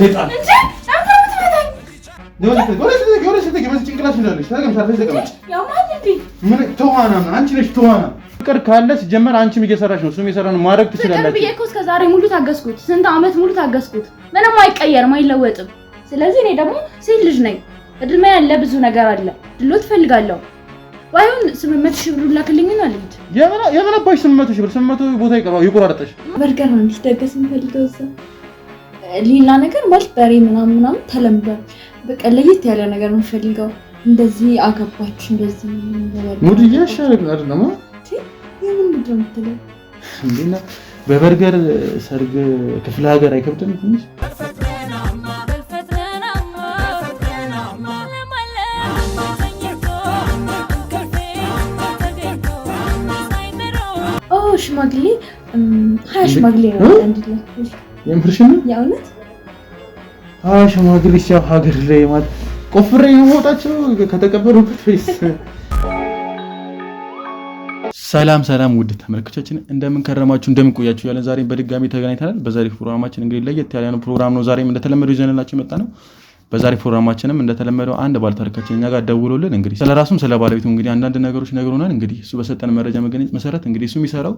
ሰይጣን ፍቅር ካለ ሲጀመር አንቺም እየሰራሽ ነው፣ እሱም እየሰራ ነው። ማድረግ ትችላለሽ። ፍቅር ብዬሽ እኮ እስከ ዛሬ ሙሉ ታገስኩት፣ ስንት ዓመት ሙሉ ታገስኩት። ምንም አይቀየርም፣ አይለወጥም። ስለዚህ እኔ ደግሞ ሴት ልጅ ነኝ፣ እድሜ ያለ ብዙ ነገር አለ። ድሎት እፈልጋለሁ። ባይሆን 800 ሺህ ብር ላክልኝና ልሂድ። የምን አባሽ 800 ሺህ ብር? 800 ቦታ ይቆራረጠሽ። በርገር ነው እንዲደገስ የምፈልገው እዛ። ሌላ ነገር ማለት በሬ ምናምን ተለምዷል። በቃ ለየት ያለ ነገር ነው የምፈልገው። እንደዚህ አገባች እንደዚህ ሙድ እያሻረግ አይደለም። የምን ሙድ ነው የምትለው? እንዴና በበርገር ሰርግ ክፍለ ሀገር አይከብድም ትንሽ? ሽማግሌ 20 ሽማግሌ ነው አንድላ የምርሽን የእውነት ሽማግሌ ሲያው ሀገር ላይ ማለት ቆፍሬ ነው የምወጣቸው ከተቀበሩበት ፌስ። ሰላም ውድ ተመልካቾቻችን እንደምን ከረማችሁ እንደምን ቆያችሁ ያለን ዛሬ በድጋሚ ተገናኝተናል። በዛሬ ፕሮግራማችን እንግዲህ ለየት ያለ ፕሮግራም ነው ዛሬም እንደተለመደው ይዘንላችሁ መጣ ነው። በዛሬ ፕሮግራማችንም እንደተለመደው አንድ ባለታሪካችን እኛ ጋር ደውሎልን እንግዲህ ስለራሱም ስለ ባለቤቱ እንግዲህ አንዳንድ ነገሮች ነግሮናል። እንግዲህ እሱ በሰጠን መረጃ መሰረት እንግዲህ እሱ የሚሰራው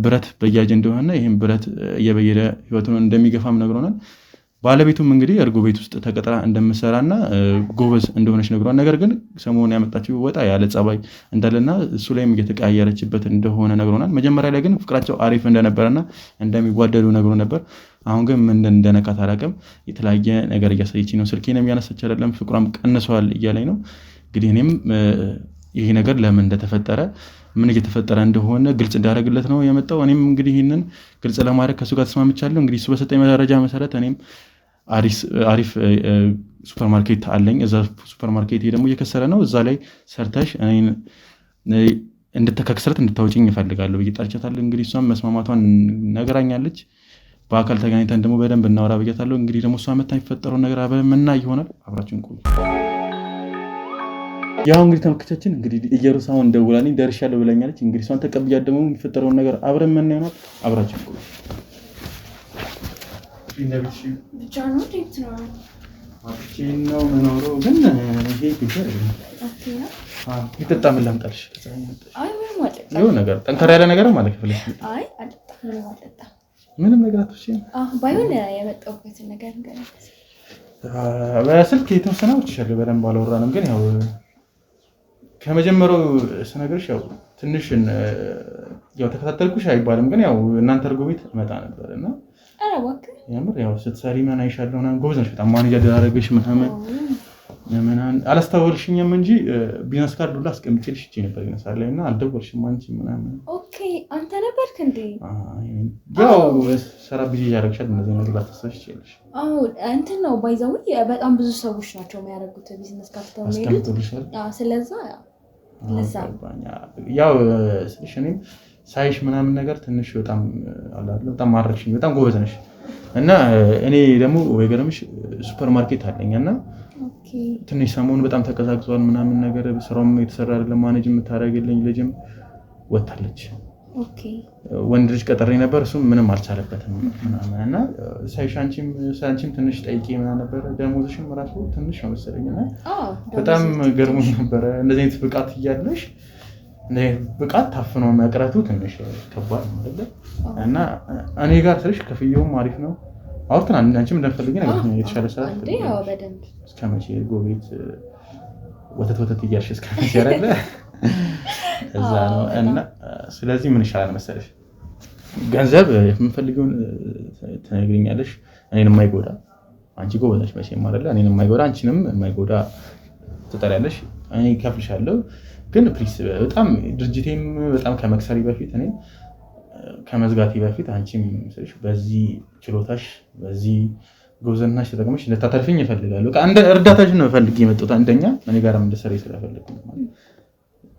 ብረት በያጅ እንደሆነ ይሄን ብረት እየበየደ ህይወቱን እንደሚገፋም ነግሮናል። ባለቤቱም እንግዲህ እርጎ ቤት ውስጥ ተቀጥራ እንደምትሰራና ጎበዝ እንደሆነች ነግሯል። ነገር ግን ሰሞኑን ያመጣችው ወጣ ያለ ጸባይ እንዳለና እሱ ላይም እየተቀያየረችበት እንደሆነ ነግሮናል። መጀመሪያ ላይ ግን ፍቅራቸው አሪፍ እንደነበረና እንደሚጓደዱ ነግሮ ነበር። አሁን ግን ምን እንደነካት አላውቅም። የተለያየ ነገር እያሳየችኝ ነው። ስልኬንም እያነሳች አይደለም፣ ፍቅሯም ቀንሷል እያለኝ ነው። እንግዲህ እኔም ይሄ ነገር ለምን እንደተፈጠረ ምን እየተፈጠረ እንደሆነ ግልጽ እንዳደረግለት ነው የመጣው። እኔም እንግዲህ ይህንን ግልጽ ለማድረግ ከሱ ጋር ተስማምቻለሁ። እንግዲህ እሱ በሰጠኝ መረጃ መሰረት እኔም አሪፍ ሱፐርማርኬት አለኝ። እዛ ሱፐርማርኬት ደግሞ እየከሰረ ነው። እዛ ላይ ሰርተሽ ከክስረት እንድታወጪኝ እፈልጋለሁ ብዬ ጠርቻታለሁ። እንግዲህ እሷም መስማማቷን ነገራኛለች። በአካል ተገናኝተን ደግሞ በደንብ እናወራ ብያታለሁ። እንግዲህ ደግሞ እሷ መታ የሚፈጠረውን ነገር አብረን የምናይ ይሆናል። አብራችሁን ቆዩ። ያው እንግዲህ ተመልካቾቻችን እንግዲህ ኢየሩሳሌም ደውላልኝ ደርሻለሁ ብላኛለች። እንግዲህ እሷን ተቀብያት ደግሞ የሚፈጠረውን ነገር አብረን የምናይ ይሆናል። አብራችሁን ቆዩ። ብቻ ነው ዴት ነው አክቺን ነው የምኖረው ግን ይሄ ቢገር ይጠጣ ምን ላምጣልሽ? አይ ምንም አልጠጣም። ይኸው ነገር ጠንከር ያለ ነገር ማለት ከፈለሽ አይ አልጠጣም። ምንም ነገር አትችይም። ባይሆን የመጣሁበትን ነገር እንገናኝ። በስልክ የተወሰነ አውርቼሻለሁ፣ በደንብ አላወራንም። ግን ያው ከመጀመሪያው ስነግርሽ ያው ትንሽ ያው ተከታተልኩሽ አይባልም፣ ግን ያው እናንተ እርጎ ቤት እመጣ ነበር እና የምር ያው ስትሰሪ ምን አይሻለሁ ምናምን ጎበዝ ነሽ በጣም ማን እያደረገሽ ምናምን አላስታወልሽኝም እንጂ ቢዝነስ ካርድ ሁሉ አስቀምጬልሽ እቺ ነበር ይነሳል ላይ እና አልደወልሽም አንቺ ምናምን። ኦኬ አንተ ነበርክ እንዴ? ያው ሰራ ቢዚ ያደርግሻል እንደዚህ ነገር ላተሰሽ ይችላልሽ። እንትን ነው ባይዛው በጣም ብዙ ሰዎች ናቸው የሚያደርጉት ቢዝነስ ካርድ ነው የሚሉት። ስለዛ ለዛ ያው ስልሽ እኔም ሳይሽ ምናምን ነገር ትንሽ በጣም በጣም ማረክሽኝ፣ በጣም ጎበዝ ነሽ እና እኔ ደግሞ ወይ ገረምሽ ሱፐርማርኬት አለኝና ትንሽ ሰሞኑን በጣም ተቀዛቅዟል ምናምን ነገር ስራውም የተሰራ አይደለም። ማኔጅ የምታደርግልኝ ልጅም ወጣለች። ወንድ ልጅ ቀጠሬ ነበር፣ እሱም ምንም አልቻለበትም ምናምን እና ሳይሽ አንቺም ትንሽ ጠይቄ ምናምን ነበር። ደሞዝሽም ራሱ ትንሽ ነው መሰለኝና በጣም ገርሞኝ ነበረ። እንደዚህ አይነት ብቃት እያለሽ ብቃት ታፍኖ መቅረቱ ትንሽ ከባድ ነው አይደል? እና እኔ ጋር ስልሽ ከፍየውም አሪፍ ነው። አውርተናል። አንቺም እንደምትፈልጊ ነገር ነው የተሻለ ስራ እንዴ? አዎ በደንብ እስከመቼ እርጎ ቤት ወተት እያልሽ እስከመቼ አይደለ? እዛ ነው እና ስለዚህ ምን ይሻላል መሰለሽ፣ ገንዘብ የምፈልጊውን ትነግሪኛለሽ፣ እኔን የማይጎዳ አንቺ ጎበዝ ነሽ መቼም አይደለ? እኔን የማይጎዳ አንቺንም የማይጎዳ ትጠሪያለሽ፣ እኔ እከፍልሻለሁ። ግን ፕሊስ በጣም ድርጅቴም በጣም ከመክሰሪ በፊት እኔ ከመዝጋቴ በፊት አንቺም ስለሽ በዚህ ችሎታሽ በዚህ ጎበዝናሽ ተጠቅመሽ ልታተርፊኝ እፈልጋለሁ። በቃ እንደ እርዳታሽን ነው ፈልጌ የመጣሁት። አንደኛ እኔ ጋርም እንደሰሪ ስለፈለኩ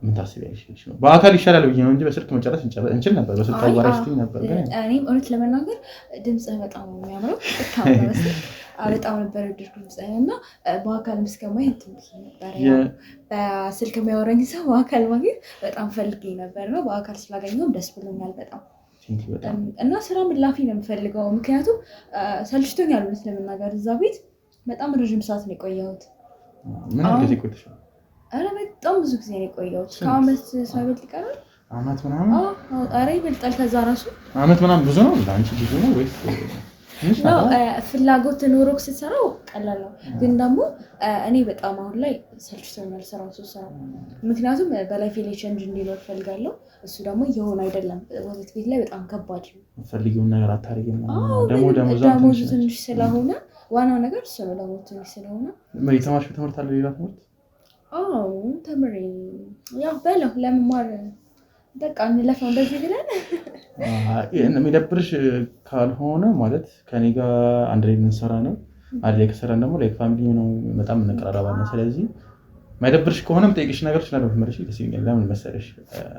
ምን ታስቢያለሽ? በአካል ይሻላል ብዬ ነው እንጂ በስልክ መጨረስ እንችል ነበር። በስልክ አዋራሽኝ ነበር። ግን እኔም እውነት ለመናገር ድምጽህ በጣም ነው የሚያምረው። በጣም ነበር ድርኩት እና በአካል መስከማይ እንትን ነበር። በስልክ የሚያወራኝ ሰው በአካል ማግኘት በጣም ፈልጌ ነበር ነው። በአካል ስላገኘው ደስ ብሎኛል በጣም። እና ስራ ምላፊ ነው የምፈልገው ምክንያቱም ሰልችቶኛል ለመናገር እዛ ቤት በጣም ረጅም ሰዓት ነው የቆየሁት ምን ያህል ጊዜ ቆይተሻል? ኧረ በጣም ብዙ ጊዜ ነው የቆየሁት ከዓመት ሳይበልጥ ይቀራል ዓመት ምናምን ኧረ ይበልጣል ከዛ ራሱ ዓመት ምናምን ብዙ ነው ለአንቺ ብዙ ነው ወይስ ነው ፍላጎት ኖሮክ ስትሰራው ቀላል ነው ግን ደግሞ እኔ በጣም አሁን ላይ ሰልችቶኛል ስራው ስሰራ ምክንያቱም በላይፌ ላይ ቼንጅ እንዲኖር ፈልጋለሁ እሱ ደግሞ የሆነ አይደለም ወዘት ቤት ላይ በጣም ከባድ ነው ፈልጊውን ነገር አታርጊም ደሞዙ ትንሽ ስለሆነ ዋናው ነገር እሱ ነው ደሞዙ ትንሽ ስለሆነ የተማርሽው ትምህርት አለ ሌላ ትምህርት ተምሬ ያው በለው ለመማር በቃ እንለፈው እንደዚህ ብለን የሚደብርሽ ካልሆነ ማለት ከኔ ጋር አንድ ላይ የምንሰራ ነው አይደል ከሰራን ደግሞ ላይክ ፋሚሊ ነው በጣም እንቀራረባለን ስለዚህ ማይደብርሽ ከሆነም ጠይቅሽ ነገር ስለነበረ ምርሽ ደስ ይለኛል ለምን መሰለሽ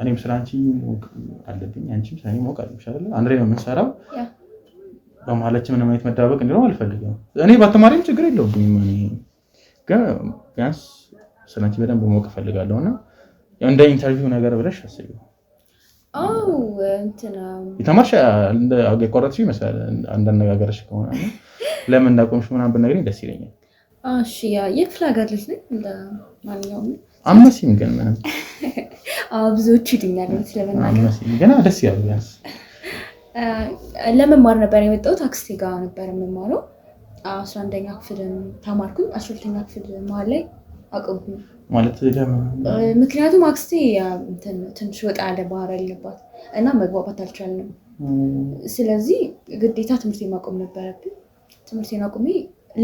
እኔም ስላንቺ አለብኝ አንቺም ስለኔ ማወቅ አለብሽ አይደል አንድ ላይ ነው የምንሰራው በመሀላችን ምንም አይነት መደባበቅ እንዲኖር አልፈልግም እኔ ባትማሪም ችግር የለውብኝም እኔ ግን ቢያንስ ስላንቺ በደንብ ማወቅ እፈልጋለሁና እንደ ኢንተርቪው ነገር ብለሽ አስቢው እንትና የተማርሽ እንደ አገቆረጥሽ ይመስላል አንደነጋገርሽ ከሆነ ለምን እንዳቆምሽ ምናምን ብትነግሪኝ ደስ ይለኛል እሺ የክፍለ ሀገር ልጅ ነኝ እንደ ማንኛውም አመሲም ግን ምንም ብዙዎች ይድኛል ስለመናገር አመሲም ገና ደስ ያለው ቢያንስ ለመማር ነበር የመጣሁት አክስቴ ጋር ነበር የምማረው 11ኛ ክፍል ተማርኩኝ 12ኛ ክፍል መሀል ላይ አቆምኩኝ ማለት ምክንያቱም አክስቴ ትንሽ ወጣ ያለ ባህሪ አለባት እና መግባባት አልቻልንም ስለዚህ ግዴታ ትምህርቴን ማቆም ነበረብኝ ትምህርቴን አቁሜ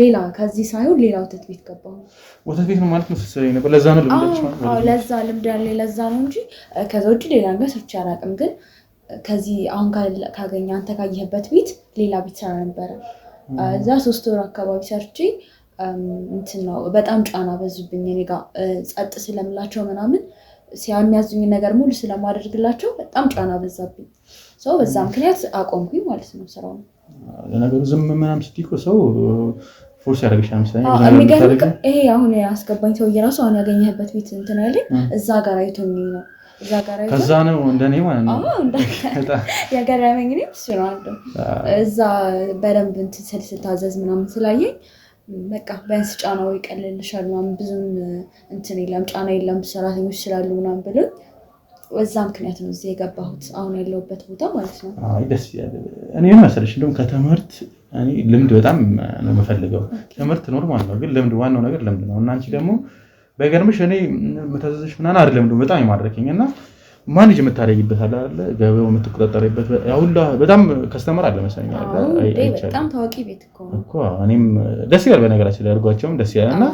ሌላ ከዚህ ሳይሆን ሌላ ወተት ቤት ገባሁ ወተት ቤት ነው ማለት ነው ስለዚህ ነበር ለዛ ነው ልምድሽ ማለት ነው ለዛ ልምድ ያለ ለዛ ነው እንጂ ከዛ ውጪ ሌላ ነገር ሰርቼ አላውቅም ግን ከዚህ አሁን ካገኘ አንተ ካየህበት ቤት ሌላ ቤት ሰራ ነበር እዛ 3 ወር አካባቢ ሰርቼ ነው በጣም ጫና በዙብኝ እኔ ጋር ጸጥ ስለምላቸው ምናምን ሲያሚያዙኝ ነገር ሙሉ ስለማደርግላቸው በጣም ጫና በዛብኝ ሰው በዛ ምክንያት አቆምኩኝ ማለት ነው ስራው ለነገሩ ዝም ምናምን ስትይቆ ሰው ፎርስ ያደርግሻል መሰለኝ ይሄ አሁን ያስገባኝ ሰው የራሱ አሁን ያገኘህበት ቤት እንትን ያለኝ እዛ ጋር አይቶኝ ነው እዛ ጋር አይቶ ከዛ ነው እንደኔ ማለት ነው ያገረመኝ ነው እሱ ነው እዛ በደንብ እንትን ስታዘዝ ምናምን ስላየኝ በቃ ቢያንስ ጫናው ይቀልልሻል ምናምን ብዙም እንትን የለም ጫና የለም ሰራተኞች ስላሉ ምናምን ብሎ ወዛ ምክንያት ነው እዚህ የገባሁት አሁን ያለሁበት ቦታ ማለት ነው ደስ ይላል እኔ መሰለሽ እንደውም ከተምህርት እኔ ልምድ በጣም ነው የምፈልገው ትምህርት ኖርማል ነው ግን ልምድ ዋናው ነገር ልምድ ነው እና አንቺ ደግሞ በገርምሽ እኔ መታዘዝሽ ምናምን አይደለም እንደው በጣም ይማርከኝና ማኔጅ የምታደርጊበት አይደል ገበያው የምትቆጣጠሪበት ያውላ በጣም ከስተመር አለ መሰለኝ አይደል በጣም ታዋቂ ቤት እኮ እኔም ደስ ይላል በነገራችን ላይ አድርጓቸውም ደስ ይላልና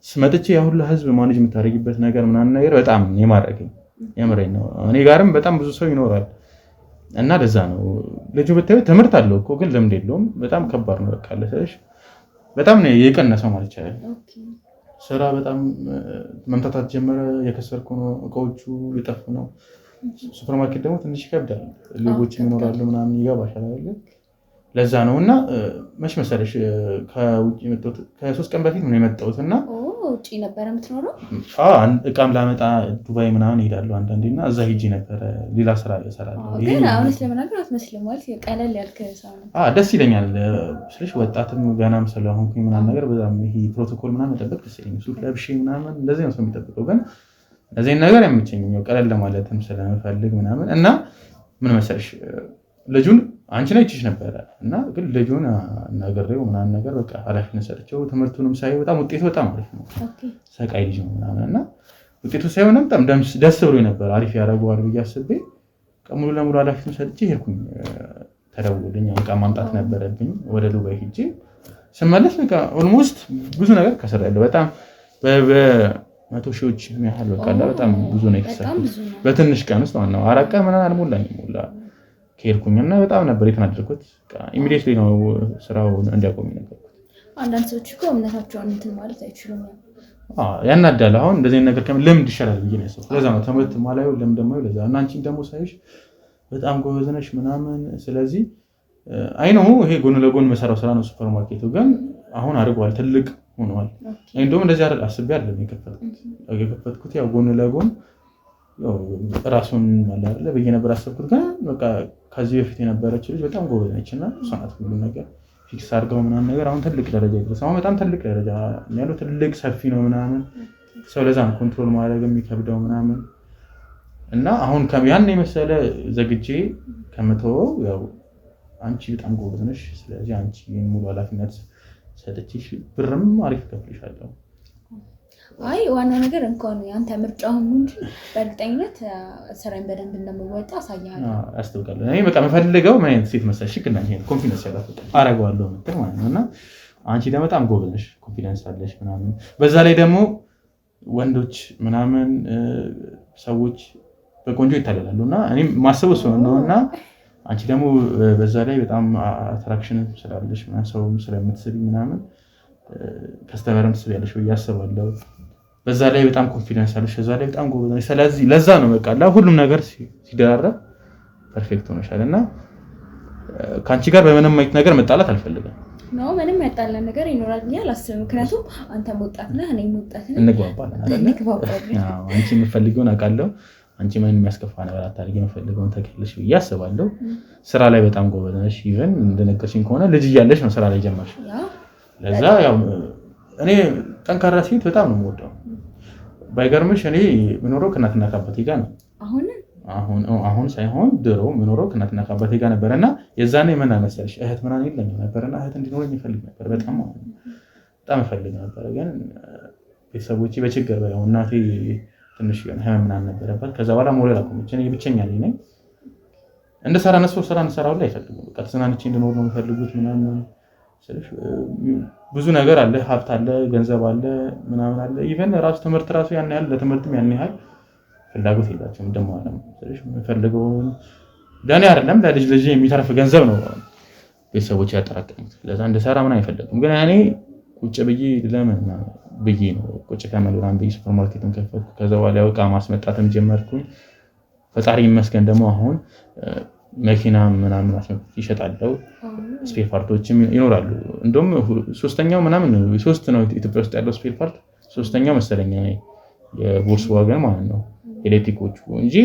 ስመጥቼ ያውላ ህዝብ ማኔጅ የምታደርጊበት ነገር ምናምን ነገር በጣም ይማርከኝ የምሬን ነው እኔ ጋርም በጣም ብዙ ሰው ይኖራል እና ለዛ ነው ልጅ ብታዩ ትምህርት አለው እኮ ግን ልምድ የለውም በጣም ከባድ ነው በቃ ለሰሽ በጣም ነው የቀነሰው ማለት ይችላል ስራ በጣም መምታታት ጀመረ የከሰርኩ ነው እቃዎቹ ይጠፉ ነው ሱፐርማርኬት ደግሞ ትንሽ ይከብዳል ሌቦች ይኖራሉ ምናምን ይገባሻል አይደል ለዛ ነውና መች መሰለሽ ከውጪ መጣሁት ከ3 ቀን በፊት ነው የመጣሁትና ውጪ ነበር የምትኖረው እቃም ላመጣ ዱባይ ምናምን ሄዳለሁ አንዳንዴና እዛ ሄጄ ነበር ሌላ ስራ እሰራለሁ ግን አሁን ስለምናገር አትመስልም ማለት ቀለል ያልከ ሰው ነው ደስ ይለኛል ስለሽ ወጣትም ገናም ስለሆንኩኝ ምናምን ነገር በጣም ይሄ ፕሮቶኮል ምናምን መጠበቅ ደስ ይለኛል ሱፍ ለብሼ ምናምን እንደዚህ ነው ሰው የሚጠብቀው ግን እንደዚህ ነገር ያመቸኝም ቀለል ለማለትም ስለምፈልግ ምናምን እና ምን መሰለሽ ልጁን አንቺ ላይ እቺሽ ነበር እና ግን ልጁን ነገርው ምናምን ነገር በቃ ኃላፊነት ሰጥቼው ትምህርቱንም ሳይው በጣም ውጤቱ በጣም አሪፍ ነው ሰቃይ ልጅ ነው ምናምን እና ውጤቱ ሳይሆንም በጣም ደስ ብሎኝ ነበር አሪፍ ያደርገዋል ብዬ አስቤ ሙሉ ለሙሉ ኃላፊነት ሰጥቼ ሄድኩኝ ተደውሎልኝ በቃ ማምጣት ነበረብኝ ወደ ዱባይ ሄጄ ስመለስ በቃ ኦልሞስት ብዙ ነገር ከሰራለሁ በጣም በመቶ ሺዎች የሚያህል በቃ በጣም ብዙ ነው የተሰራው በትንሽ ቀን ውስጥ ነው 4 ቀን ምናምን አልሞላኝም ሙላ ከሄድኩኝና በጣም ነበር የተናደድኩት ኢሚዲየትሊ ነው ስራው እንዲያቆም ነገርኩት አንዳንድ ሰዎች እኮ እምነታቸውን እንትን ማለት አይችሉም ያናዳል አሁን እንደዚህ ነገር ልምድ ይሻላል ብዬ ነው ያሰብኩት ለዛ ነው ትምህርት ማላየው ልምድ ደግሞ ለዛ እና አንቺን ደግሞ ሳይሽ በጣም ጎበዝ ነሽ ምናምን ስለዚህ አይ ነው ይሄ ጎን ለጎን መሰራው ስራ ነው ሱፐርማርኬቱ ግን አሁን አድርጓል ትልቅ ሆኗል እንደውም እንደዚህ አይደል አስቤ አይደለም የከፈትኩት ያው ጎን ለጎን ያው ራሱን ማለት አይደለ በየነበር አሰብኩት ግን በቃ ከዚህ በፊት የነበረች ልጅ በጣም ጎበዝ ነች እና እሷ ናት ሁሉ ነገር ፊክስ አድርገው ምናምን ነገር አሁን ትልቅ ደረጃ ይደርስ። አሁን በጣም ትልቅ ደረጃ ያለው ትልቅ ሰፊ ነው ምናምን ሰው ለዛ ነው ኮንትሮል ማድረግ የሚከብደው ምናምን እና አሁን ያን የመሰለ ዘግቼ ከምተወው ያው አንቺ በጣም ጎበዝ ነሽ፣ ስለዚህ አንቺ ሙሉ ኃላፊነት ሰጥቼሽ ብርም አሪፍ ከፍልሻለሁ። አይ ዋናው ነገር እንኳን ያንተ ምርጫው እንጂ በእርግጠኝነት ስራዬን በደንብ እንደምወጣ አሳያለሁ። አስተውቃለሁ። እኔ በቃ የምፈልገው ምን አይነት ሴት መሰለሽ? እና ይሄን ኮንፊደንስ ያላት አረጋዋለሁ የምትል ማለት ነው። እና አንቺ ደግሞ በጣም ጎበዝ ነሽ፣ ኮንፊደንስ አለሽ ምናምን። በዛ ላይ ደግሞ ወንዶች ምናምን ሰዎች በቆንጆ ይታለላሉ እና እኔም ማሰብ እሱ ነው እና አንቺ ደግሞ በዛ ላይ በጣም አትራክሽን ስላለሽ ምናምን ሰውም ስለምትስቢ ምናምን ከስተመርም ትስቢያለሽ ብዬ አስባለሁ። በዛ ላይ በጣም ኮንፊደንስ አለሽ፣ በዛ ላይ በጣም ጎበዝ ነሽ። ስለዚህ ለዛ ነው በቃ ሁሉም ነገር ሲደራረብ ፐርፌክት ሆነሻል እና ከአንቺ ጋር በምንም አይነት ነገር መጣላት አልፈልግም። ነው ምንም ያጣላን ነገር ይኖራል ብዬ አላስብም። ምክንያቱም አንተም ወጣት ነህ፣ እኔም ወጣት ነኝ፣ እንግባባለን አይደል? አንቺ የምትፈልጊውን አውቃለሁ። አንቺ ምንም የሚያስከፋ ነገር አታርጊ፣ የምትፈልጊውን ታውቂያለሽ ብዬ አስባለሁ። ስራ ላይ በጣም ጎበዝ ነሽ። ኢቨን እንደነገርሽኝ ከሆነ ልጅ እያለሽ ነው ስራ ላይ ጀመርሽ። ለዛ ያው እኔ ጠንካራ ሴት በጣም ነው የምወደው። ባይገርምሽ እኔ የምኖረው ከእናትና ከአባቴ ጋር ነው። አሁን ሳይሆን ድሮ የምኖረው ከእናትና ከአባቴ ጋር ነበረና የዛኔ ምን መሰለሽ እህት ምናምን የለኝም ነበርና እህት እንዲኖረኝ እፈልግ ነበር። በጣም እፈልግ ነበር። ግን ቤተሰቦቼ በችግር በለው እናቴ ትንሽ ህመም ምናምን ነበረባት። ከዛ በኋላ ሞራል አቆመች። እኔ ብቸኛ ነኝ። እንደሰራ ነሱ ስራ እንሰራው ላይ አይፈልጉም። በቃ ተሰናንቼ እንድኖር ነው የሚፈልጉት ምናምን። ብዙ ነገር አለ፣ ሀብት አለ፣ ገንዘብ አለ ምናምን አለ። ኢቨን ራሱ ትምህርት ራሱ ያን ያህል ለትምህርትም ያን ያህል ፍላጎት የላቸውም። ደሞ አለም ስለሽ የምፈልገው ለኔ አይደለም ለልጅ ልጅ የሚተርፍ ገንዘብ ነው ቤተሰቦች ያጠራቀሙት። ለዛ እንደሰራ ምን አይፈልጉም። ግን እኔ ቁጭ ብዬ ለምን ብዬ ነው ቁጭ ከመልራን ብዬ ሱፐርማርኬትን ከፈትኩ። ከዛ በኋላ ዕቃ ማስመጣትም ጀመርኩኝ። ፈጣሪ ይመስገን ደግሞ አሁን መኪና ምናምን ይሸጣለው፣ ስፔር ፓርቶችም ይኖራሉ። እንደውም ሶስተኛው ምናምን ሶስት ነው ኢትዮጵያ ውስጥ ያለው ስፔር ፓርት፣ ሶስተኛው መሰለኝ የቮልክስዋገን ማለት ነው ኤሌክትሪኮቹ እንጂ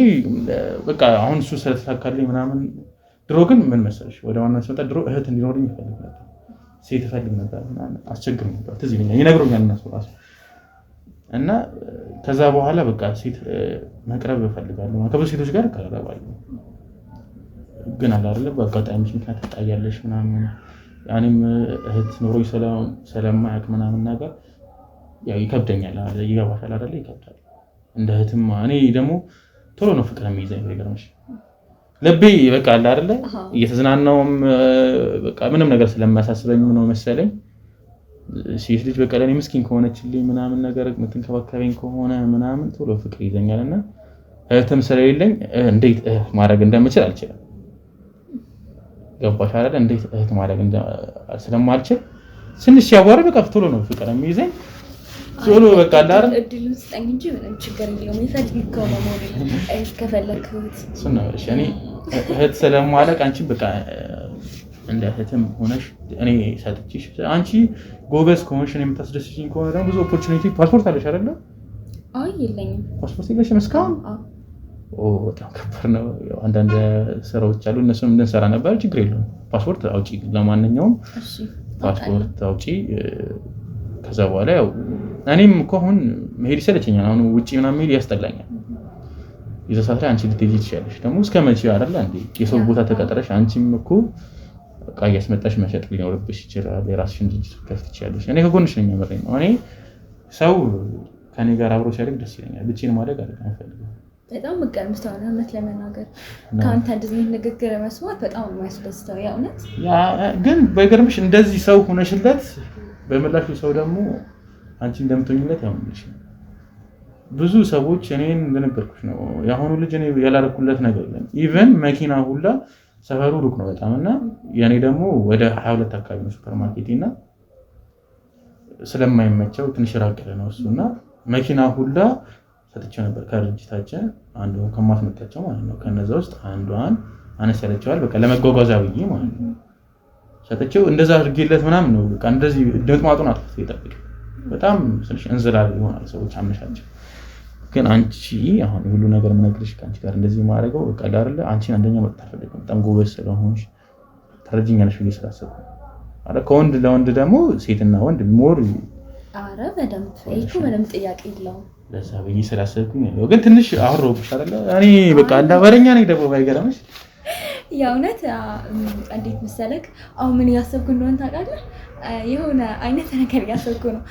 በቃ አሁን እሱ ስለተሳካልኝ ምናምን። ድሮ ግን ምን መሰለሽ ወደ ዋናው ሲመጣ ድሮ እህት እንዲኖርኝ ይፈልግ ነበር፣ ሴት እፈልግ ነበር ምናምን አስቸግር ነበር። ትዝ ይለኛል ይነግሩኛል እነሱ ራሱ እና ከዛ በኋላ በቃ ሴት መቅረብ እፈልጋለሁ፣ ከብዙ ሴቶች ጋር እቀራረባለሁ። ግን አላርለ በአጋጣሚ ምክንያት ተጣያለሽ ምናምን ያኔም እህት ኖሮኝ ስለማያውቅ ምናምን ነገር ያው ይከብደኛል። ይገባሻል አይደል? ይከብዳል እንደ እህትም። እኔ ደግሞ ቶሎ ነው ፍቅር የሚይዘኝ ይገርምሽ። ልቤ በቃ አለ አይደል? እየተዝናናውም በቃ ምንም ነገር ስለማያሳስበኝ ነው መሰለኝ። ሴት ልጅ በቃ ለኔ ምስኪን ከሆነችልኝ ምናምን ነገር የምትንከባከበኝ ከሆነ ምናምን ቶሎ ፍቅር ይዘኛልና እህትም ስለሌለኝ እንዴት ማድረግ እንደምችል አልችልም። ገባሽ አይደል? እንዴት እህት ማድረግ ስለማልችል ትንሽ ሲያዋራ በቃ ቶሎ ነው ፍቅር የሚይዘኝ። ቶሎ በቃ አይደል? እድሉን ስጠኝ እንጂ ምንም ችግር የለውም። ይፈልግከው ነው ማለት ከፈለክሁት እሱን ነው እሺ። እኔ እህት ስለማለቅ አንቺ በቃ እንደ እህትም ሆነሽ እኔ ሰጥቼሽ አንቺ ጎበዝ ከሆንሽ እኔ የምታስደስችኝ ከሆነ ደግሞ ብዙ ኦፖርቹኒቲ። ፓስፖርት አለሽ አይደል? አይ የለኝም። ፓስፖርት የለሽም እስካሁን? በጣም ከባድ ነው። አንዳንድ ስራዎች አሉ እነሱም እንድንሰራ ነበር። ችግር የለውም። ፓስፖርት አውጪ፣ ለማንኛውም ፓስፖርት አውጪ። ከዛ በኋላ ያው እኔም እኮ አሁን መሄድ ይሰለቸኛል። አሁን ውጪ ምናምን መሄድ ያስጠላኛል። የዛ ሰዓት ላይ አንቺ ልትሄጂ ትችያለሽ። ደግሞ እስከ መቼ አይደል እንዴ የሰው ቦታ ተቀጥረሽ አንቺም እኮ ዕቃ እያስመጣሽ መሸጥ ሊኖርብሽ ይችላል። የራስሽን ድርጅት ከፍት ትችያለሽ። እኔ ከጎንሽ ነኝ የምሬን ነው። እኔ ሰው ከኔ ጋር አብሮ ሲያደግ ደስ ይለኛል። ብቻዬን ማደግ አይደለም የምፈልገው። በጣም መቀርም ስለሆነ እውነት ለመናገር ከአንተ እንደዚህ ንግግር መስማት በጣም የሚያስደስተው የእውነት። ግን በገርምሽ እንደዚህ ሰው ሆነሽለት በምላሹ ሰው ደግሞ አንቺ እንደምትሆኝለት ያውልሽ። ብዙ ሰዎች እኔን እንደነገርኩሽ ነው ያሁኑ ልጅ እኔ ያላረኩለት ነገር የለም። ኢቭን መኪና ሁላ ሰፈሩ ሩቅ ነው በጣም እና የኔ ደግሞ ወደ 22 አካባቢ ነው ሱፐርማርኬት እና ስለማይመቸው ትንሽ ራቅ ያለ ነው እሱና መኪና ሁላ ሰጥቼው ነበር ከድርጅታችን አንዱ ከማስመጣቸው ማለት ነው። ከነዛ ውስጥ አንዷን አነስ ያለችዋል በቃ ለመጓጓዣ ብዬ ማለት ነው ሰጥቼው እንደዛ አድርጌለት ምናምን ነው በቃ እንደዚህ ድምጥማጡን አጥፍቶ ይጠብቅ። በጣም ስልሽ እንዝላል ይሆናል ሰዎች አመሻቸው ግን አንቺ አሁን ሁሉ ነገር ምነግርሽ ካንቺ ጋር እንደዚህ ማድረገው በቃ አይደለ አንቺን አንደኛ መጥታት ፈልገው በጣም ጎበዝ ስለሆንሽ ተረጅኛለሽ ብዬ ስላሰብኩ አረ ከወንድ ለወንድ ደግሞ ሴትና ወንድ ሞር አረ በደንብ እኮ ምንም ጥያቄ የለውም ለዛ ብዬ ስላሰብኩኝ ነው ግን ትንሽ አወራሁብሽ አይደለ እኔ በቃ እንዳበረኛ ነኝ ደግሞ ባይገርምሽ የእውነት እንዴት መሰለክ አሁን ምን ያሰብኩ እንደሆነ ታውቃለህ የሆነ አይነት ነገር ያሰብኩ ነው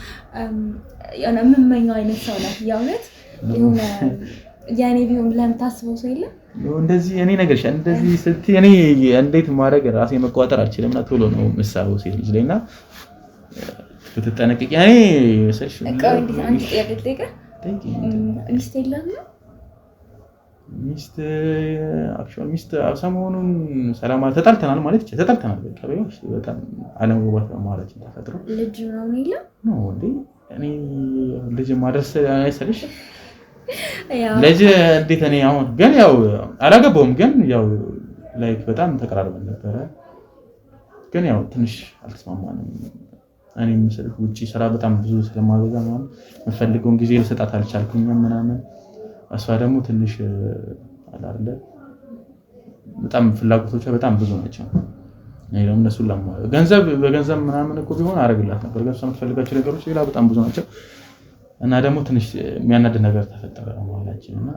የሆነ የምመኘው አይነት ሰው ነው የእውነት የሆነ ያኔ ቢሆን ብለን ታስበው ሰው የለም እንደዚህ እኔ ነገርሽ እንደዚህ ስትይ እኔ እንዴት ማድረግ ራሴ መቋጠር አልችልም እና ቶሎ ነው መሳበው ሴት ልጅ ላይና ብትጠነቀቂ እኔ መሰልሽ እቃ እንዴት አንቺ ጥያቄ ሚስት የለም ሚስት አክቹዋሊ ሚስት ሰሞኑን ሰላም ተጣልተናል ማለት ይችላል ተጣልተናል በቃ በይሽ በጣም አለመግባባት ማለት ተፈጥሮ ልጅ ነው የለም ነው እንዴ እኔ ልጅ ማድረስ አይሰልሽ ልጅ እንዴት እኔ አሁን ግን ያው አላገባውም ግን ያው ላይክ በጣም ተቀራርበን ነበረ ግን ያው ትንሽ አልተስማማንም እኔ መስልኩ ውጪ ስራ በጣም ብዙ ስለማበዛ ማለት የምፈልገውን ጊዜ ልሰጣት አልቻልኩኝም ምናምን እሷ ደግሞ ትንሽ አላርለ በጣም ፍላጎቶቿ በጣም ብዙ ናቸው እኔ ደግሞ እነሱን ገንዘብ በገንዘብ ምናምን እኮ ቢሆን አረግላት ነበር ግን እሷ የምትፈልጋቸው ነገሮች ሌላ በጣም ብዙ ናቸው እና ደግሞ ትንሽ የሚያናድ ነገር ተፈጠረ ማለችና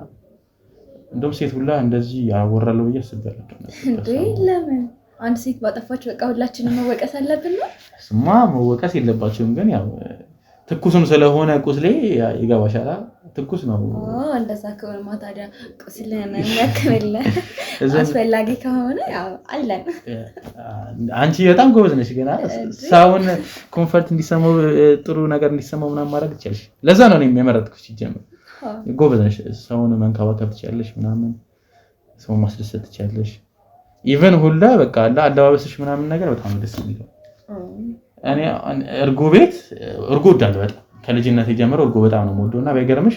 እንደውም ሴት ሁላ እንደዚህ ያወራለው በየሰበረከ እንዴ ለምን አንድ ሴት ባጠፋች በቃ ሁላችንም መወቀስ አለብን ነው ስማ መወቀስ የለባቸውም ግን ያው ትኩስም ስለሆነ ቁስሌ ይገባሻል ትኩስ ነው እንደዛ ከሆነማ ታዲያ ቁስልህን የሚያክምልህ አስፈላጊ ከሆነ ያው አለን አንቺ በጣም ጎበዝ ነሽ ገና ሳውን ኮምፎርት እንዲሰማው ጥሩ ነገር እንዲሰማው ምናምን ማድረግ ትችያለሽ ለዛ ነው እኔ የመረጥኩሽ ሲጀምር ጎበዝ ነሽ ሰውን መንከባከብ ትችያለሽ ምናምን ሰው ማስደሰት ትችያለሽ ኢቨን ሁላ በቃ አለባበስሽ ምናምን ነገር በጣም ደስ የሚለው እኔ እርጎ ቤት እርጎ ወዳለሁ በጣም ከልጅነት ጀምሮ እርጎ በጣም ነው የምወደውና ባይገርምሽ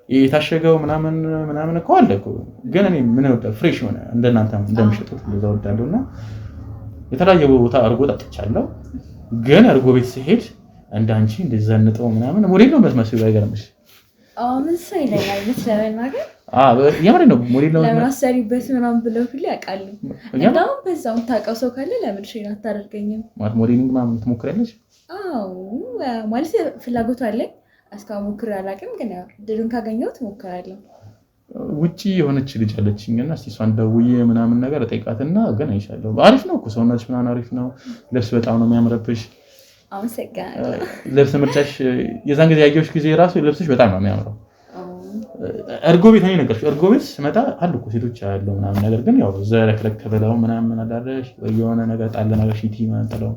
የታሸገው ምናምን እኮ አለ እኮ ግን እኔ ምን ወደ ፍሬሽ ሆነ እንደናንተ እንደምሽጡት እንደዛ ወዳለሁና የተለያየ ቦታ እርጎ ጠጥቻለሁ ግን እርጎ ቤት ሲሄድ እንዳንቺ እንደዘንጠው ምናምን ሞዴል ነው መስመስሉ ባይገርምሽ ምን ሰው ይለኛል ለማገር የምሬ ነው ሞዴል ነው ለማሰሪበት ምናምን ብለው ሁሉ ያውቃሉ እንደው በዛው ታውቀው ሰው ካለ ለምን ሼር አታደርገኝም ማለት ሞዴሊንግ ምናምን ትሞክሪያለሽ ማለት ፍላጎቱ አለኝ እስካሁን ሞክሬ አላውቅም ግን ያው ድሩን ካገኘሁት ሞክራለሁ ውጪ የሆነች ልጅ አለችኝና እስቲ እሷን ደውዬ ምናምን ነገር እጠይቃትና ግን አይሻለሁ አሪፍ ነው እኮ ሰውነትሽ ምናምን አሪፍ ነው ልብስ በጣም ነው የሚያምርብሽ አመሰግናለሁ ልብስ ምርጫሽ የዛን ጊዜ ያየሁሽ ጊዜ ራሱ ልብስሽ በጣም ነው የሚያምረው እርጎ ቤት ነኝ ነገርሽ እርጎ ቤት ስመጣ አሉ እኮ ሴቶች ያለው ምናምን ነገር ግን ያው ዘረክረክ ብለው ምናምን አዳረሽ ወይ የሆነ ነገር ጣለ ነገር ሺቲ ምናምን ጥለው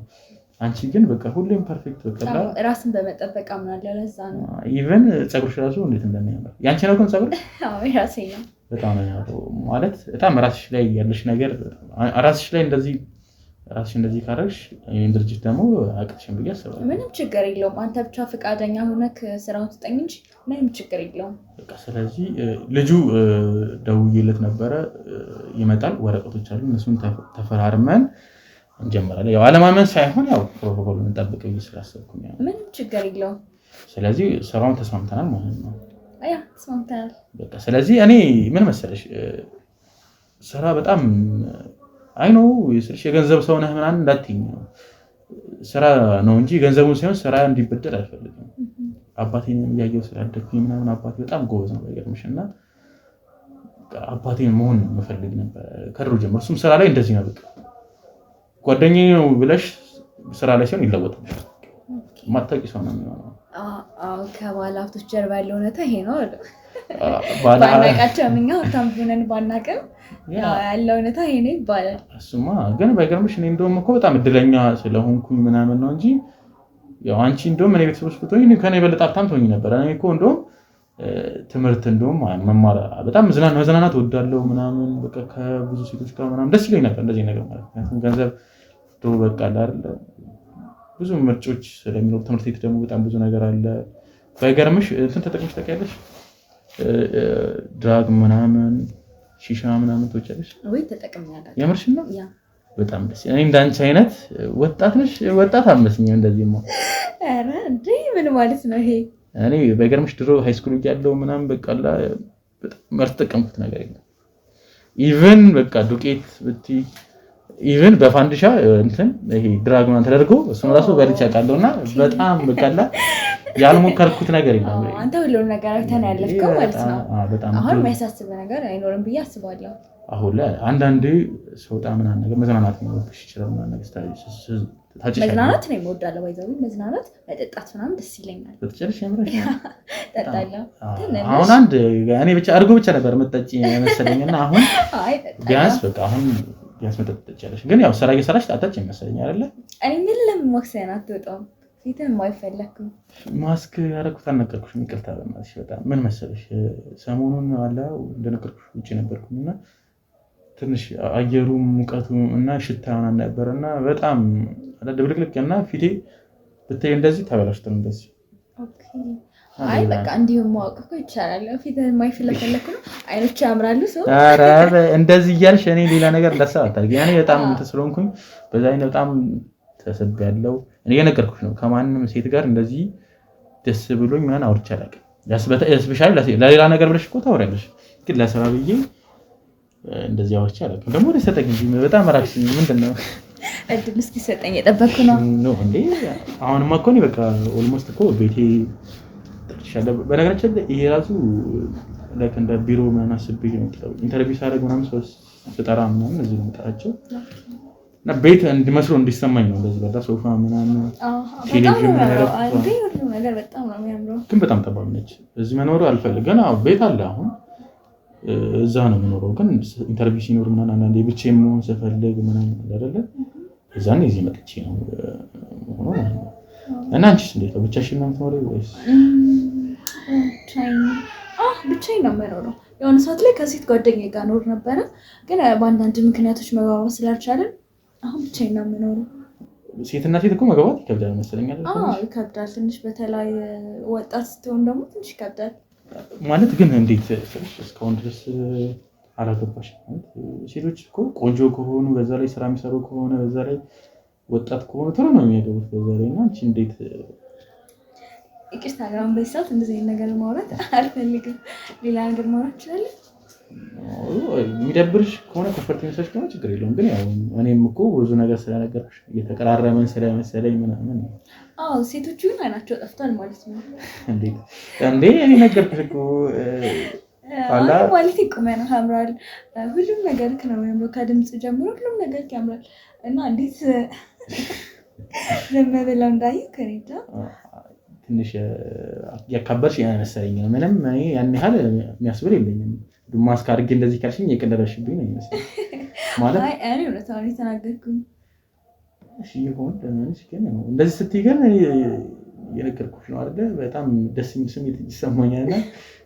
አንቺ ግን በቃ ሁሌም ፐርፌክት በቃ ራስን በመጠበቅ አምናለሁ ለዛ ነው ኢቭን ፀጉርሽ ራሱ እንዴት እንደሚያምር ያንቺ ነው ግን ፀጉር አዎ ራሴ ነው በጣም ነው ማለት በጣም ራስሽ ላይ ያለሽ ነገር ራስሽ ላይ እንደዚህ ካረግሽ ይሄን ድርጅት ደግሞ አቅጥሽም ብዬ አስባለሁ ምንም ችግር የለውም አንተ ብቻ ፈቃደኛ ሆነክ ስራውን ትጠኝ እንጂ ምንም ችግር የለውም በቃ ስለዚህ ልጁ ደውዬለት ነበረ ይመጣል ወረቀቶች አሉ እነሱን ተፈራርመን እንጀምራለን ያው አለማመን ሳይሆን ያው ፕሮቶኮሉን እንጠብቀው ይስላሰብኩኝ ምንም ችግር የለውም ስለዚህ ስራውን ተስማምተናል ማለት ነው አያ ተስማምተናል በቃ ስለዚህ እኔ ምን መሰለሽ ስራ በጣም አይ ነው ይስልሽ የገንዘብ ሰው ነህ ምናምን እንዳትይኝ ስራ ነው እንጂ ገንዘቡን ሳይሆን ስራ እንዲበደል አልፈልግም አባቴን ያየው ስላደኩኝ ምናምን አባቴ በጣም ጎበዝ ነው ባይገርምሽና አባቴን መሆን መፈልግ ነበር ከድሮ ጀምሮ እሱም ስራ ላይ እንደዚህ ነው በቃ ጓደኛዬ ነው ብለሽ ስራ ላይ ሲሆን ይለወጣል ማታቂ ሰው ነው የሚሆነው ከባለ ሀብቶች ጀርባ ያለው እውነታ ይሄ ነው ባናቃቸው ምኛው ታምቡነን ባናቀም ያለው እውነታ ይሄ ነው ይባላል እሱማ ግን ባይገርምሽ እኔ እንደውም እኮ በጣም እድለኛ ስለሆንኩኝ ምናምን ነው እንጂ ያው አንቺ እንደውም እኔ ቤተሰቦች ብትሆኚ ከኔ በለጠ ሀብታም ትሆኚ ነበር እኔ እኮ እንደውም ትምህርት እንደውም መማር በጣም መዝናናት እወዳለሁ ምናምን በቃ ከብዙ ሴቶች ጋር ምናምን ደስ ይለኝ ነበር እንደዚህ ነገር ማለት ነው ገንዘብ ጥሩ በቃ አይደል ብዙ ምርጫዎች ስለሚኖር ትምህርት ቤት ደግሞ በጣም ብዙ ነገር አለ ባይገርምሽ እንትን ተጠቅመሽ ታውቂያለሽ ድራግ ምናምን ሺሻ ምናምን ትወጫለሽ ወይ ተጠቅመኛለሁ የምርሽ ነው ያ በጣም ደስ እኔ እንዳንቺ አይነት ወጣት ነሽ ወጣት አመስኝ እንደዚህ ነው አረ እንዴ ምን ማለት ነው ይሄ እኔ በገርምሽ ድሮ ሃይ ስኩል እያለሁ ምናምን በቃ በጣም ማልተጠቀምኩት ነገር የለም። ኢቭን በቃ ዱቄት ብቲ ኢቭን በፋንዲሻ እንትን ይሄ ድራግማን ተደርጎ እሱን ራሱ በልቼ አውቃለሁና በጣም በቃ ያልሞከርኩት ነገር የለም። አንተ ሁሉንም ነገር አይተህ ነው ያለፍከው ማለት ነው። አሁን የሚያሳስብ ነገር አይኖርም ብዬ አስባለሁ። አሁን ላይ አንዳንዴ ሰውጣ ምናምን ነገር መዝናናት ነው ይችላል ምናምን ነገር መዝናናት ነው የምወዳለው። ባይዘው መዝናናት መጠጣት ምናምን ደስ ይለኛል። በተጨረሽ ያምራሽ ጠጣለሁ። አሁን አንድ እኔ ብቻ አድርጎ ብቻ ነበር መጠጪ መሰለኝና አሁን ቢያንስ በቃ አሁን ቢያንስ መጠጥ ትጨርሽ። ግን ያው ስራ እየሰራሽ ጣጣች ይመስለኛል አይደለ? እኔ ምን ለምን ማክሰን አትወጣም? ፊትም አይፈለክም። ማስክ ያደረኩት አልነገርኩሽም፣ ይቅርታ በእናትሽ። በጣም ምን መሰለሽ ሰሞኑን አለ እንደነገርኩሽ ውጪ ነበርኩኝና ትንሽ አየሩ ሙቀቱ እና ሽታው ነበርና በጣም ድብልቅልቅና ፊቴ ብታይ እንደዚህ ተበላሽቶ ነው እንደዚህ። ኦኬ አይ በቃ እንዲሁ ማወቅ እኮ ይቻላል። ፊትህ የማይፈለከለክ ነው፣ አይኖች ያምራሉ። ሰው ኧረ እንደዚህ እያልሽ እኔ ሌላ ነገር እንዳሰብ አታርጊ። እኔ በጣም ተስሎንኩኝ በዛ አይነት በጣም ተሰብያለሁ። እኔ የነገርኩሽ ነው ከማንም ሴት ጋር እንደዚህ ደስ ብሎኝ ምናምን አውርቼ አላውቅም። ያስበሻል ለሌላ ነገር ብለሽ እኮ ታወሪያለሽ፣ ግን ለስራ ብዬ እንደዚህ አውርቼ አላውቅም። ደግሞ ደሰተኝ እንጂ በጣም ራክሽ ምንድነው እድል እስኪሰጠኝ የጠበቅኩ ነው እንዴ? አሁንማ እኮ እኔ በቃ ኦልሞስት እኮ ቤቴ ተርሻለ። በነገራችን ላይ ይሄ ራሱ ላይክ እንደ ቢሮ ምናምን አስቤ ነው ኢንተርቪው ሳደርግ ምናምን ሰው ስጠራ ምናምን እዚህ ነው የምጠራቸው እና ቤት እንዲመስሎ እንዲሰማኝ ነው እንደዚህ በቃ ሶፋ ምናምን ቴሌቪዥን ነገር በጣም ነው የሚያምረው። ግን በጣም ጠባብ ነች። እዚህ መኖር አልፈልግም። አዎ ቤት አለ አሁን እዛ ነው የምኖረው። ግን ኢንተርቪው ሲኖር ምናምን አንዳንዴ ብቻዬን መሆን ስፈልግ ምናምን አይደለ እዛኔ እዚህ መጥቼ ነው ሆኖ ማለት ነው። እና አንቺስ እንዴት ነው? ብቻሽን ነው የምትኖሪው ወይስ? ብቻዬን ነው የምኖረው። የሆነ ሰዓት ላይ ከሴት ጓደኛዬ ጋር ኖር ነበረ፣ ግን በአንዳንድ ምክንያቶች መግባባት ስላልቻለን አሁን ብቻዬን ነው የምኖረው። ሴትና ሴት እኮ መግባባት ይከብዳል መሰለኝ አይደል? ይከብዳል ትንሽ፣ በተለይ ወጣት ስትሆን ደግሞ ትንሽ ይከብዳል ማለት። ግን እንዴት እስካሁን ድረስ አላገባሽ? ሴቶች እኮ ቆንጆ ከሆኑ በዛ ላይ ስራ የሚሰሩ ከሆነ በዛ ላይ ወጣት ከሆኑ ቶሎ ነው የሚያገቡት በዛ ላይ። እና አንቺ እንዴት? ይቅርታ ጋር በሰዓት እንደዚህ ነገር ማውራት አልፈልግም። ሌላ ነገር ማውራት ይችላል። የሚደብርሽ ከሆነ ኮንፈርት የሚሰጥሽ ከሆነ ችግር የለውም። ግን ያው እኔም እኮ ብዙ ነገር ስለነገርኩሽ እየተቀራረመን ስለመሰለኝ ምናምን። ሴቶቹ ግን አይናቸው ጠፍቷል ማለት ነው። እንዴ እኔ ነገርኩሽ እኮ ማለት ቁመና ያምራል፣ ሁሉም ነገር ነው የሚያምረው። ከድምጽ ጀምሮ ሁሉም ነገር ያምራል። እና እንዴት ዝም ብለው እንዳዩ ከሬዳ ትንሽ ያካበርሽ መሰለኝ። ምንም እኔ ያን ያህል የሚያስብል የለኝም። ማስክ አድርጌ እንደዚህ ካልሽኝ የቀለደሽብኝ ነው የሚመስለው ማለት። አይ እኔ እውነታውን የተናገርኩኝ። እሺ ይሁን ለማንሽ ግን ነው እንደዚህ ስትይ ግን የነገርኩሽ ነው አይደል? በጣም ደስ የሚል ስሜት ይሰማኛልና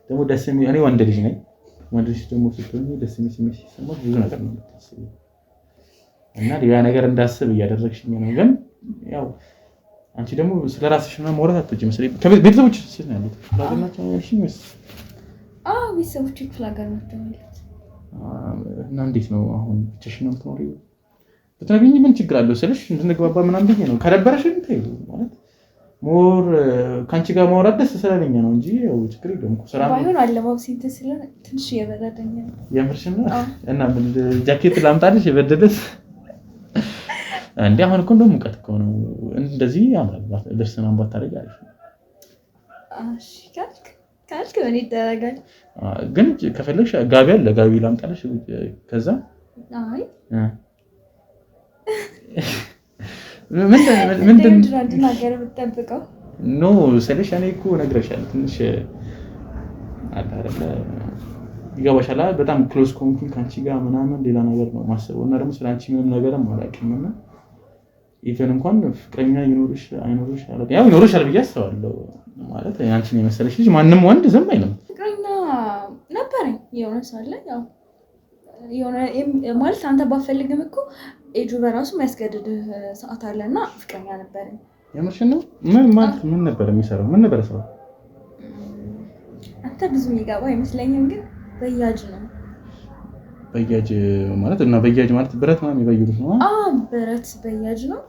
ደግሞ ደስ የሚል እኔ ወንድ ልጅ ነኝ። ወንድ ልጅ ደግሞ ስትሆኚ ደስ የሚል ስሜት ሲሰማሽ ብዙ ነገር ነው የምታስቢው እና ሌላ ነገር እንዳስብ እያደረግሽኝ ነው። ግን ያው አንቺ ደግሞ ስለራስሽ እና ማውራት አትወጪ መሰለኝ። ቤተሰቦች ሴት ነው ያሉት ፍላጎት ናቸው ያልሽኝ? ቤተሰቦች ፍላጎት ናቸው ማለት እና እንዴት ነው አሁን ብቻሽን ነው የምትኖሪው? ብትነግሪኝ ምን ችግር አለው ስልሽ እንድንግባባ ምናምን ብዬ ነው። ከደበረሽ እንትን ማለት ሞር ካንቺ ጋር ማውራት ደስ ስለለኝ ነው እንጂ ያው ችግር የለውም እኮ ስራ ባይሆን አለባበስ እንትን ስለሆነ ትንሽ እየበረደኝ ነው። የምርሽን ነው? እና ምን ጃኬት ላምጣልሽ የበረደስ? እንዴ አሁን እኮ እንደው ሙቀት እኮ ነው እንደዚህ ያምራል። ልብስና ባታረጊ አሪፍ ነው። እሺ ካልክ ምን ይደረጋል? ግን ከፈለግሽ ጋቢ አለ፣ ጋቢ ላምጣልሽ ከዛ አይ ምንድን ነገር የምትጠብቀው ኖ ስልሽ እኔ እኮ እነግርሻለሁ ትንሽ አለ አይደለ ይገባሻል። በጣም ክሎዝ ኮንኩኝ ካንቺ ጋር ምናምን ሌላ ነገር ነው ማሰበው እና ደግሞ ስለአንቺ ምንም ነገርም አላውቅም እና ኢቨን እንኳን ፍቅረኛ ይኖርሽ አይኖርሽ አላውቅም። ያው ይኖርሻል ብዬ አስባለሁ። ማለት አንቺን የመሰለሽ ልጅ ማንም ወንድ ዝም አይልም። ፍቅረኛ ነበረኝ የሆነ ሳለ ያው የሆነ ማለት አንተ ባፈልግም እኮ ኤጁ በራሱ የሚያስገድድህ ሰዓት አለና ፍቅረኛ ነበረኝ። የምርሽን ነው? ምን ነበር የሚሰራው? ምን ነበር ሰው? አንተ ብዙ የሚገባ አይመስለኝም፣ ግን በያጅ ነው። በያጅ ማለት እና በያጅ ማለት ብረት ነው የሚበይሉት ነው? ብረት በያጅ ነው።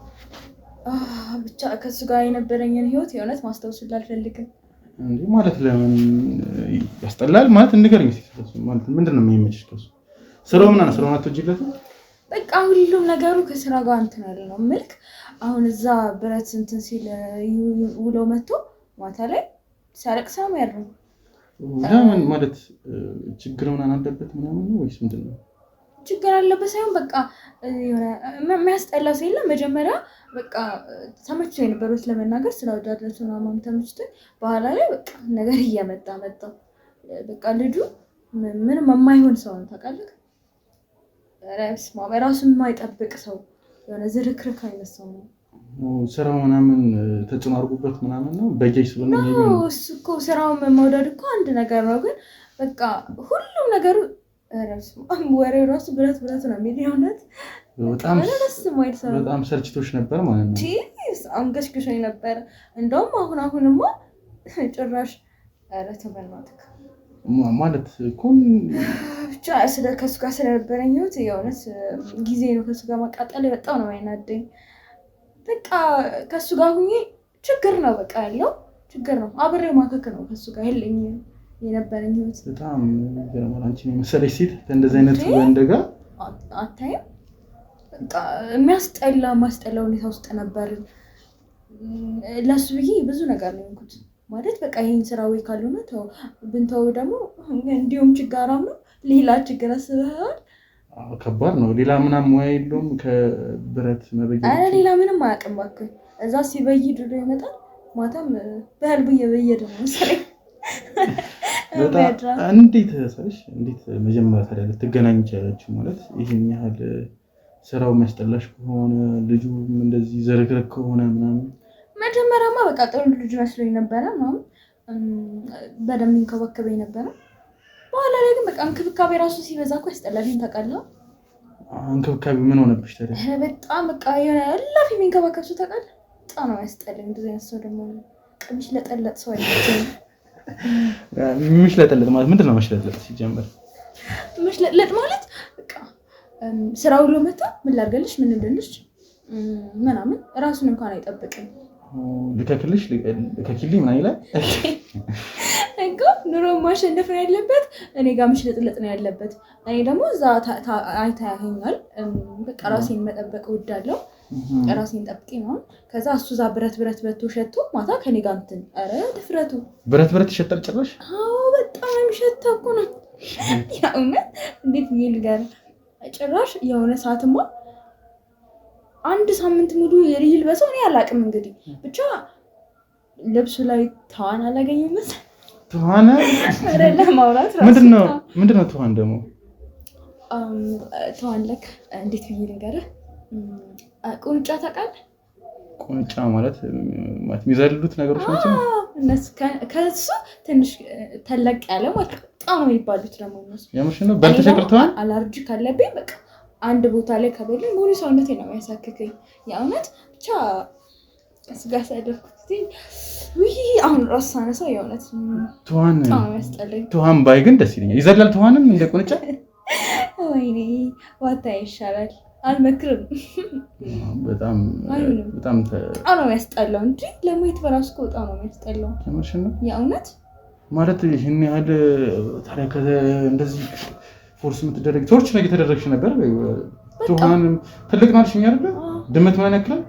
ብቻ ከሱ ጋር የነበረኝን ህይወት የእውነት ማስታወስ አልፈልግም። እንዴ ማለት ለምን ያስጠላል ማለት ንገረኝ እስኪ ማለት ምንድነው የሚመችሽ ከሱ ስራው ምን ነው ስራውን አትወጂለትም በቃ ሁሉም ነገሩ ከስራ ጋር እንትን ያለ ነው መልክ አሁን እዛ ብረት እንትን ሲል ውሎ መጥቶ ማታ ላይ ሲያለቅስ ነው ያለው ለምን ማለት ችግር ምናምን አለበት ምናምን ነው ወይስ ምንድነው ችግር አለበት ሳይሆን በቃ የሆነ የሚያስጠላ ሲል መጀመሪያ በቃ ተመችቶኝ ነበር ለመናገር ስለወዳደረቱ ምናምን ተመችቶኝ በኋላ ላይ በቃ ነገር እየመጣ በቃ ልጁ ምንም የማይሆን ሰው ነው ታውቃለህ ራሱን የማይጠብቅ ሰው የሆነ ዝርክርክ አይነት ሰው ነው ስራው ምናምን ተጽዕኖ አድርጎበት ምናምን ነው በጌሽ ስለሆነ ነው እሱ እኮ ስራውን መውደድ እኮ አንድ ነገር ነው ግን በቃ ሁሉም ነገሩ ወሬው ራሱ ብረት ነው የሚሆነት በጣም ሰርችቶሽ ነበር ማለት ነው አንገሽግሾኝ ነበር እንደውም አሁንማ ጭራሽ ኧረ ተበናትክ ማለት እኮ ብቻ ከሱ ጋር ስለነበረኝ ህይወት የእውነት ጊዜ ነው ከሱ ጋር ማቃጠል በጣም ነው የሚያናደኝ በቃ ከሱ ጋር ሁኜ ችግር ነው በቃ ያለው ችግር ነው አብሬው ማከክ ነው ከሱ ጋር ያለኝ የነበረኝ ህይወት በጣም ገርማል አንቺ ነው መሰለሽ ሴት እንደዚህ አይነት ወንደጋ አታይም በቃ የሚያስጠላ ሁኔታ ውስጥ ነበር ለሱ ብዬ ብዙ ነገር ነው እንኩት ማለት በቃ ይሄን ስራ ወይ ካልሆነ ተው ብንተው ደግሞ እንዲሁም ችግራም ነው ሌላ ችግር አስበሃል ከባድ ነው ሌላ ምንም ወይ የለውም ከብረት መበየድ አረ ሌላ ምንም አያውቅም እባክህ እዛ ሲበይድ ነው ይመጣል ማታም በህልቡ እየበየደ ነው መሰለኝ በጣም እንዴት ሰልሽ እንዴት መጀመሪያ ታዲያ ልትገናኙ ይቻላችሁ ማለት ይሄን ያህል ስራው መስጠላሽ ከሆነ ልጁ እንደዚህ ዘረግረግ ከሆነ ምናምን መጀመሪያማ በቃ ጥሩ ልጅ መስሎኝ ነበር ነው በደንብ እንከባከበኝ ነበር በኋላ ላይ ግን በቃ እንክብካቤ ራሱ ሲበዛ እኮ ያስጠላልኝ ታውቃለህ እንክብካቤ ምን ሆነብሽ ታዲያ በጣም በቃ ያላፊ የሚንከባከብ ሰው ታውቃለህ በጣም ነው ያስጠላኝ እንደዚህ አይነት ሰው ደግሞ ቅምሽ ለጠለጥ ሰው አይደለም ምሽለጠለጥ ማለት ምንድነው ምሽለጠለጥ ሲጀምር ምሽለጠለጥ ማለት በቃ ስራው ሁሉ መጣ ምን ላድርግልሽ ምን እንደልሽ ምናምን ራሱን እንኳን አይጠብቅም ልከክልሽ ልከክልኝ ምን አይላ እንኳ ኑሮ ማሸነፍ ነው ያለበት እኔ ጋር ምሽለጠለጥ ነው ያለበት እኔ ደግሞ እዛ አይታያኛል በቃ ራሴን መጠበቅ እወዳለሁ ራሴን ጠብቄ ነው ከዛ እሱ ዛ ብረት በቶ ሸቶ ማታ ከኔ ጋር እንትን አረ ድፍረቱ ብረት ይሸጣል ጭራሽ አዎ በጣም የሚሸተው እኮ ነው ያውነት እንዴት ይልጋል ጭራሽ የሆነ ሰዓትማ አንድ ሳምንት ሙሉ የሪል በሰው እኔ አላቅም እንግዲህ ብቻ ልብሱ ላይ ተዋን አላገኘም መሰለኝ ተዋና አይደለ ማውራት ራሱ ምንድነው ተዋን ደግሞ ተዋን ለክ እንዴት ብዬ ልንገርህ ቁንጫ ታውቃለህ ቁንጫ ማለት የሚዘልሉት ነገሮች ናቸው እነሱ ከሱ ትንሽ ተለቅ ያለ ማለት በጣም ነው የሚባሉት ደግሞ እነሱ ያምሽ ነው በልተሸክልተዋል አላርጂክ አለብኝ በቃ አንድ ቦታ ላይ ከበለኝ ሙሉ ሰውነቴ ነው የሚያሳክከኝ የእውነት ብቻ ስጋ ሳይደርኩት ውይ አሁን ራስ ሳነሳው የእውነት ተዋን ባይ ግን ደስ ይለኛል ይዘላል ተዋንም እንደ ቁንጫ ወይኔ ዋታ ይሻላል አልመክርም በጣም ነው የሚያስጠላው እንጂ ለማየት በራሱ በጣም ነው የሚያስጠላው ተመርሽ ነው የእውነት ማለት ይሄን ያህል ታዲያ እንደዚህ ፎርስ የምትደረግ ቶርች ነው እየተደረግሽ ነበር ተዋን ትልቅ ናልሽ አይደል ድመት ማን ያክላል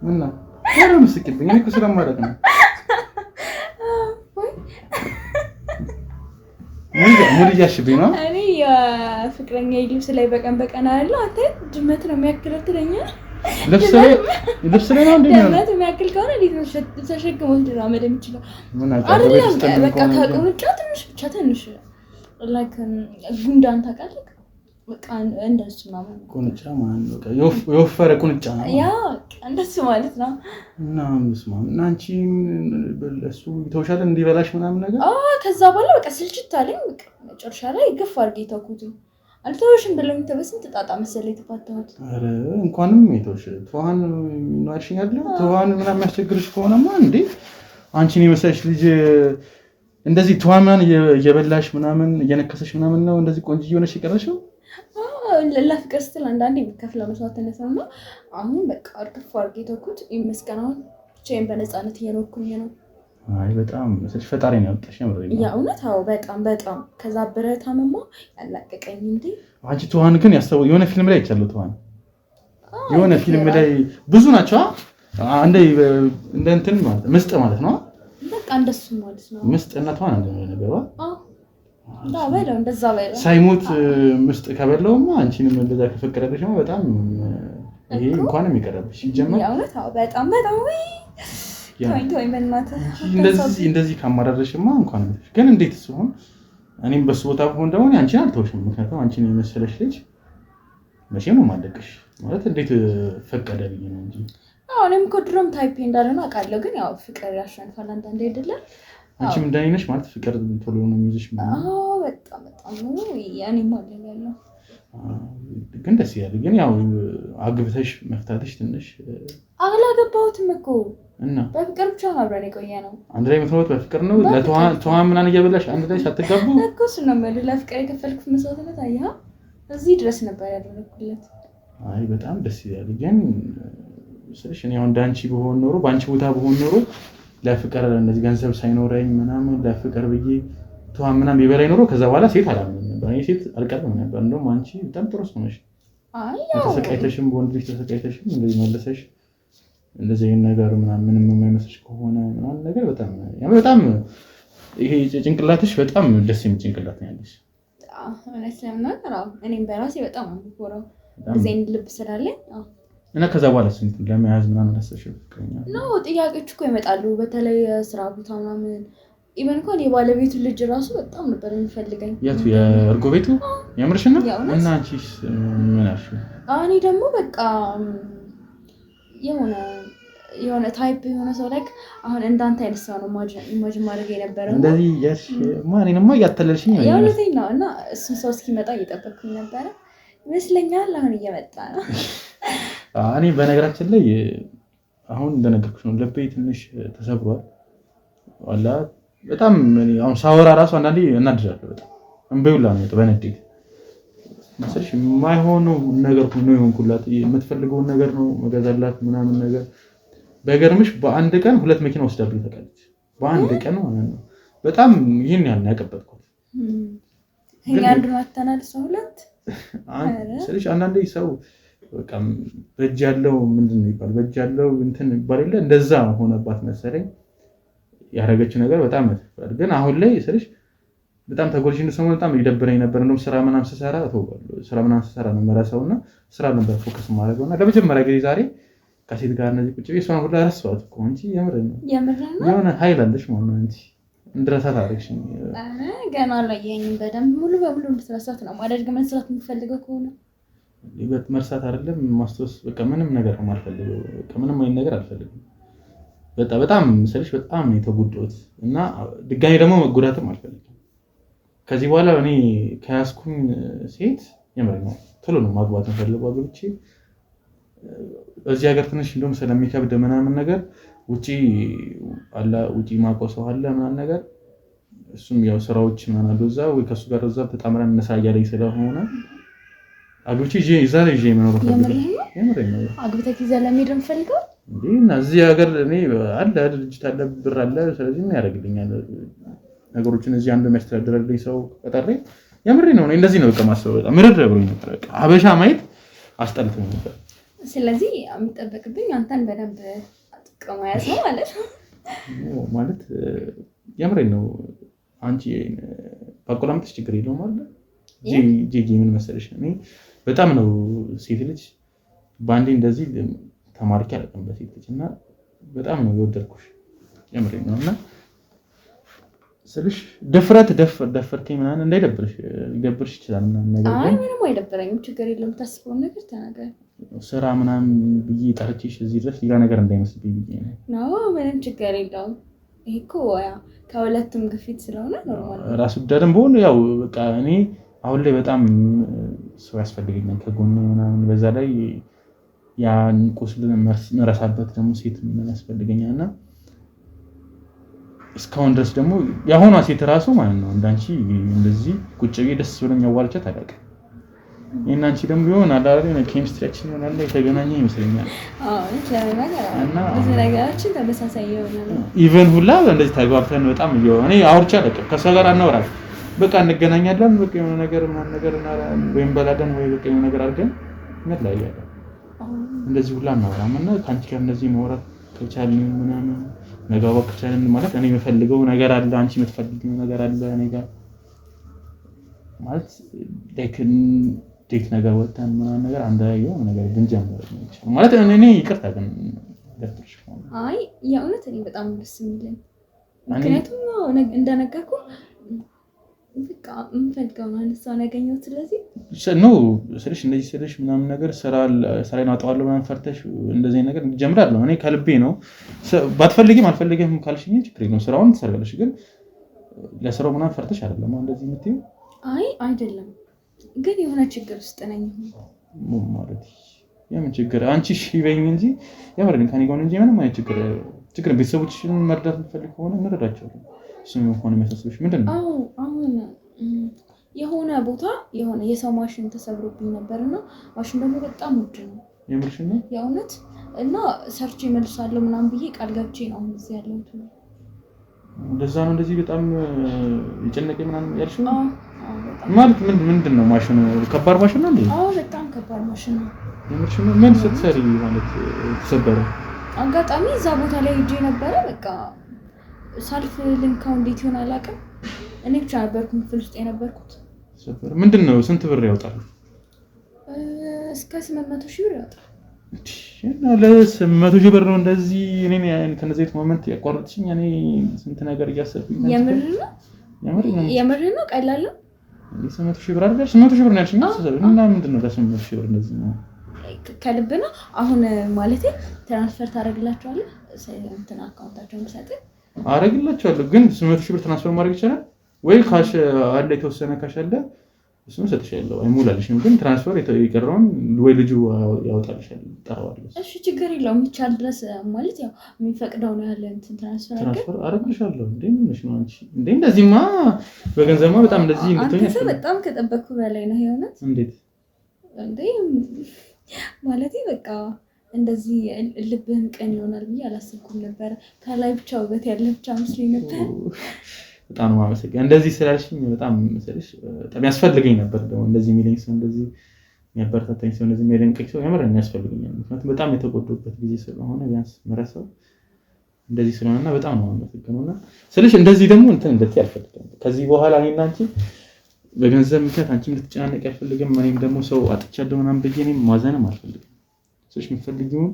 እና ያለ መስኪብኝ እኔ ስለማደርግ ነው ምን ያሽብኝ ነው እኔ የፍቅረኛ ልብስ ላይ በቀን አለ አንተ ድመት ነው የሚያክለው ትለኛለህ ልብስ ላይ ነው እንዴ ድመት የሚያክል ከሆነ እንዴት ነው ተሸክሞ ድራመድ የሚችለው አይደለም በቃ ታቆምጫ ትንሽ like ጉንዳን ታውቃለህ በቃ እንደሱ ማለት ቁንጫ ማለት በቃ የወፈረ ቁንጫ ያ እንደሱ ማለት ነው እና አንቺ በለሱ ይተውሻል እንዲበላሽ ምናምን ነገር ከዛ በኋላ በቃ ስልችት አለኝ በቃ መጨረሻ ላይ ግፍ አድርጌ ተውኩት አልተውሽም ብለኝ ተበስንት ጣጣ መሰለኝ ተፋታሁት አረ እንኳንም ይተውሽ ተዋን ነው አልሽኛል ተዋን ምናምን የሚያስቸግርሽ ከሆነማ እንዴ አንቺን የመሰለሽ ልጅ እንደዚህ ተዋማን እየበላሽ ምናምን እየነከሰሽ ምናምን ነው እንደዚህ ቆንጆ ሆነሽ ይቀርሽው ለፍቅር ስትል አንዳንዴ የሚከፍለው መስዋዕትነት ነው አሁን በቃ አርግፍ አድርጌ ተውኩት ይመስገናው ብቻዬን በነፃነት እየኖርኩኝ ነው አይ በጣም ስለሽ ፈጣሪ ነው ያወጣሽ ነው ማለት ነው። የእውነት አዎ በጣም ከዛ ብረታምማ ያላቀቀኝ እንዴ። አንቺ ትኋን ግን ያስተው የሆነ ፊልም ላይ አይቻለሁ። ትኋን የሆነ ፊልም ላይ ብዙ ናቸው። አንዴ እንደ እንትን ማለት ምስጥ ማለት ነው። በቃ እንደሱ ማለት ነው። ምስጥና ትኋን አንድ ነገር በለው እንደዛ በለው። ሳይሞት ምስጥ ከበለውማ አንቺንም እንደዛ ከፈቀደልሽ ነው በጣም ይሄ እንኳን የሚቀርብሽ ይጀምር። የእውነት አዎ በጣም እንደዚህ ካማራረሽማ እንኳን ግን እንዴት ሲሆን እኔም በሱ ቦታ ብሆን ደግሞ አንቺን አልተውሽም። ምክንያቱም አንቺን የመሰለሽ ልጅ መቼም ነው ማለቅሽ ማለት እንዴት ፈቀደ ብዬ ነው እንጂ እኔም እኮ ድሮም ታይፔ እንዳልሆነ አውቃለሁ። ግን ያው ፍቅር ያሸንፋል አንዳንዴ አይደለም። አንቺም እንደኔ ነሽ ማለት ፍቅር ቶሎ ነው የሚይዝሽ ማለት ነው። በጣም ነው እኔም ማለት ያለው ግን ደስ ይላል። ግን ያው አግብተሽ መፍታትሽ ትንሽ አላገባሁትም እኮ እና በፍቅር ብቻ አብረን የቆየነው። አንድ ላይ የምትኖሩት በፍቅር ነው። ለተዋን ምናምን እየበላሽ አንድ ላይ ሳትጋቡ እኮ እሱ ነው ማለት ለፍቅር የከፈልኩት መስዋዕትነት አየህ፣ እዚህ ድረስ ነበር ያደረኩለት። አይ በጣም ደስ ይላል። ግን ስለሽ እኔ አሁን ዳንቺ በሆን ኖሮ ባንቺ ቦታ በሆን ኖሮ ለፍቅር እንደዚህ ገንዘብ ሳይኖረኝ ምናምን ለፍቅር ብዬ ተዋን ምናምን ቢበላይ ኖሮ ከዛ በኋላ ሴት አላምንም ነበር። እኔ ሴት አልቀርብም ነበር። እንደውም አንቺ በጣም ጥሩ ሰው ነሽ። ተሰቃይተሽም በወንድ ልጅ ተሰቃይተሽም እንደዚህ መልሰሽ እንደዚህ ነገር ምናምን ምንም የማይመስልሽ ከሆነ ምናምን ነገር በጣም ይሄ ጭንቅላትሽ በጣም ደስ የሚል ጭንቅላት ነው ያለሽ። እውነት ለምናገር እኔም በራሴ በጣም አምኮራው ዲዛይን ልብ ስላለኝ እና ከዛ በኋላ ስንት ለመያዝ ምናምን አሰብሽ? ፍቅረኛ ነው ጥያቄዎች እኮ ይመጣሉ። በተለይ ስራ ቦታ ምናምን ኢቨን እንኳን የባለቤቱ ልጅ ራሱ በጣም ነበር የሚፈልገኝ። የቱ የእርጎ ቤቱ የምርሽ ነው? እና አንቺስ ምን አልሽ? እኔ ደግሞ በቃ የሆነ ታይፕ የሆነ ሰው ላይ አሁን እንዳንተ አይነት ሰው ነው ኢማጂን ማድረግ የነበረው። እንደዚህ ያሽ ማንንማ እያተለልሽኝ ነው ያሉትኝ ነው። እና እሱን ሰው እስኪመጣ እየጠበቅኩኝ ነበረ ይመስለኛል። አሁን እየመጣ ነው። እኔ በነገራችን ላይ አሁን እንደነገርኩሽ ነው ልቤ ትንሽ ተሰብሯል። ዋላ በጣም አሁን ሳወራ ራሱ አንዳንዴ እናድዳለሁ። በጣም እንበይውላ ነው በነዴት መስልሽ የማይሆነው ነገር ሁሉ ነው የሆንኩላት። የምትፈልገውን ነገር ነው መገዛላት ምናምን ነገር። በገርምሽ በአንድ ቀን 2 መኪና ወስዳብኝ ተቀለች። በአንድ ቀን ማለት ነው። በጣም ይሄን ያህል ያቀበጥኩት እኛ አንዱን አተናል ሰው ሁለት ስለሽ አንዳንዴ ሰው በቃ በእጅ ያለው ምንድነው ይባል በእጅ ያለው እንትን ይባል የለ እንደዛ ሆነባት መሰለኝ። ያረጋችው ነገር በጣም ያስፈራል። ግን አሁን ላይ ስለሽ በጣም ተጎልሽ እንደሰሞኑ በጣም ይደብረኝ ነበር። እንደውም ስራ ምናምን ስሰራ ነው መራሳውና ስራ ነበር ፎከስ ማድረግና ለመጀመሪያ ጊዜ ዛሬ ከሴት ጋር እንደዚህ ቁጭ ብዬ እሷን ሁላ ረሳኋት እኮ እንጂ የምሬን ነው የሆነ ኃይል አለሽ ማለት ነው እንጂ እንድረሳት አደረግሽኝ። ገና አላየኸኝም በደንብ ሙሉ በሙሉ እንድትረሳት ነው ማድረግ መስራት የምፈልገው ከሆነ ይበት መርሳት አይደለም ማስተዋስ በቃ ምንም ነገር አልፈልግም። በቃ ምንም አይነት ነገር አልፈልግም። በጣም ስለሽ በጣም ነው የተጎዳሁት እና ድጋሚ ደግሞ መጎዳትም አልፈልግም። ከዚህ በኋላ እኔ ከያዝኩኝ ሴት የምሬን ነው ቶሎ ነው ማግባት የምፈልገው። አግብቼ እዚህ ሀገር ትንሽ እንደውም ስለሚከብድ ምናምን ነገር ውጪ ማቆሰው አለ ምናምን ነገር እሱም ያው ስራዎች ምናምን አሉ እዛ ወይ ከሱ ጋር እዛ ተጣምረን እንሳያለኝ ስለሆነ አግብቼ እዛ ላይ መኖር ፈልጋለሁ። የምሬን ነው አግብተህ ይዘህ ለመሄድ የምፈልገው እና እዚህ ሀገር እኔ አለ ድርጅት አለ ብር አለ። ስለዚህ ምን ያደርግልኛል ነገሮችን እዚህ አንዱ የሚያስተዳድርልኝ ሰው ቀጠሬ የምሬን ነው እንደዚህ ነው በቃ ማሰብ በጣም ምርር ብሎኝ ነበር። በቃ ሀበሻ ማየት አስጠልቶኝ ነበር። ስለዚህ የሚጠበቅብኝ አንተን በደንብ አጥቅሞ ያዝ ነው ማለት ነው። ማለት የምሬን ነው አንቺ ባቆላምጥሽ ችግር የለውም ማለት ጂጂ ምን መሰለሽ እኔ በጣም ነው ሴት ልጅ ባንዴ እንደዚህ ተማርኪ አለቀም በሴት ልጅ እና በጣም ነው የወደድኩሽ የምሬን ነውና ስለሽ ደፈርከኝ ምናምን እንዳይደብርሽ ይችላል ምናምን ነገር አይ ምንም አይደብረኝም ችግር የለውም ታስበው ነገር ተናገር ስራ ምናምን ብዬ ጠርቼሽ እዚህ ድረስ ሌላ ነገር እንዳይመስልብኝ ብዬ ነው ምንም ችግር የለውም ይሄ እኮ ከሁለቱም ግፊት ስለሆነ ኖርማል ራስ ወዳድም በሆነ ያው በቃ እኔ አሁን ላይ በጣም ሰው ያስፈልገኛል ከጎን ምናምን በዛ ላይ ያን ቁስል መረሳበት ደግሞ ሴት ምን ያስፈልገኛልና እስካሁን ድረስ ደግሞ ያሆኗ ሴት ራሱ ማለት ነው እንዳንቺ እንደዚህ ቁጭ ብዬ ደስ ብሎኝ ያዋልቻት አላውቅም። እና አንቺ ደግሞ ቢሆን አዳሪ ነው ኬሚስትሪያችን ይሆናል የተገናኘ ይመስለኛል። እና ብዙ ነገራችን ተመሳሳይ ይሆናል። ኢቨን ሁላ እንደዚህ ተግባብተን በጣም እኔ አውርቼ አለቀም ከሷ ጋር አናወራም። በቃ እንገናኛለን በቃ የሆነ ነገር ምናምን ነገር ወይም በላደን ወይ በቃ የሆነ ነገር አድርገን እንላያለን። እንደዚህ ሁላ አናወራም እና ከአንቺ ጋር እንደዚህ ማውራት ከቻልን ምናምን መጋባባት ከቻልን ማለት እኔ የምፈልገው ነገር አለ አንቺ የምትፈልጊው ነገር አለ እኔ ጋር ማለት ዴት ነገር ወጣን ምናምን ነገር አንድ ላይ የሆነ ነገር ብንጀምር ማለት እኔ ይቅርታ ግን ደፍርሽ አይ የእውነት እኔ በጣም ደስ የሚለኝ ምክንያቱም እንደነገርኩ በቃ የምፈልገው ማለት ሰው ያገኘው ስለዚህ ነው ስለሽ እንደዚህ ስለሽ ምናምን ነገር ስራዬን አጣዋለሁ ምናምን ፈርተሽ እንደዚህ ነገር ጀምራለሁ እኔ ከልቤ ነው ባትፈልጊም አልፈልግም ካልሽኝ ችግር የለውም ስራውን ትሰራለሽ ግን ለስራው ምናምን ፈርተሽ አይደለም እንደዚህ የምትይው አይ አይደለም ግን የሆነ ችግር ውስጥ ነኝ ማለት የምን ችግር አንቺ እሺ በይኝ እንጂ ያመረኝ ከኔ ጋር እንጂ ምንም አይነት ችግር ቤተሰቦችሽን መርዳት የምትፈልግ ከሆነ እንረዳቸዋለን እሱም ሆነ የሚያሳስብሽ ምንድነው አሁን የሆነ ቦታ የሆነ የሰው ማሽን ተሰብሮብኝ ነበርና ማሽን ደግሞ በጣም ውድ ነው የምርሽ ነው የእውነት እና ሰርቼ መልሳለሁ ምናምን ብዬ ቃል ገብቼ ነው አሁን እዚህ ያለሁት እንደዛ ነው እንደዚህ በጣም የጨነቀኝ ምናምን ያልሽው ማለት ምንድነው ማሽኑ ከባድ ማሽን ነው እንዴ በጣም ከባድ ማሽን ነው የምርሽ ነው ምን ስትሰሪ ማለት ተሰበረ አጋጣሚ እዛ ቦታ ላይ ሄጄ ነበረ በቃ ሳልፍ ልንካው እንዴት ይሆን አላውቅም እኔ ብቻ ነበርኩ ክፍል ውስጥ የነበርኩት ተሰበረ ምንድነው ስንት ብር ያወጣል እስከ 800,000 ብር ያወጣል እና ለ800,000 ብር ነው እንደዚህ እኔ ከነዚህ ሞመንት ያቋርጥሽኝ እኔ ስንት ነገር እያሰብኩኝ የምር ነው ቀላል ነው 800,000 ብር አይደል 800,000 ብር ነው ያልሽኝ እና ምንድነው ለ800,000 ብር እንደዚህ ነው ከልብ ነው አሁን ማለት ትራንስፈር ታደርግላችኋለህ እንትን አካውንታቸውን ሰጥ አደርግላችኋለሁ ግን 800,000 ብር ትራንስፈር ማድረግ ይችላል ወይ ካሽ አለ የተወሰነ ካሽ አለ እሱን ሰጥሻለሁ አይሞላልሽም ግን ትራንስፈር የቀረውን ወይ ልጁ ያወጣልሻል ታዋለሽ እሺ ችግር የለውም ይቻል ድረስ ማለት ያው የሚፈቅደው ነው ያለ እንትን ትራንስፈር አደርግልሻለሁ እንዴ ምንሽ ነው አንቺ እንዴ እንደዚህማ በገንዘብማ በጣም እንደዚህ እንድትሆኝ አንተ በጣም ከጠበቅኩ በላይ ነው የሆነት እንዴት እንዴ ማለት በቃ እንደዚህ ልብህን ቀን ይሆናል ብዬ አላሰብኩም ነበር ከላይ ብቻ ውበት ያለ ብቻ መስሎኝ ነበር በጣም ማመሰግን እንደዚህ ስላልሽኝ በጣም መስልሽ በጣም ያስፈልገኝ ነበር ደግሞ እንደዚህ ሚሊንግ ሰው እንደዚህ የሚያበረታታኝ ሰው እንደዚህ የሚያደንቀኝ ሰው ያመረኝ ያስፈልገኛል ምክንያቱም በጣም የተጎዱበት ጊዜ ስለሆነ ቢያንስ መረሰው እንደዚህ ስለሆነና በጣም ነው ማመሰግነውና ስለሽ እንደዚህ ደግሞ እንትን እንደዚህ አልፈልግም ከዚህ በኋላ እኔና አንቺ በገንዘብ ምክንያት አንቺ እንድትጨናነቂ አልፈልግም እኔም ደግሞ ሰው አጥቻለሁ ምናምን ብዬ እኔም ማዘንም አልፈልግም ስለሽ የምትፈልጊውን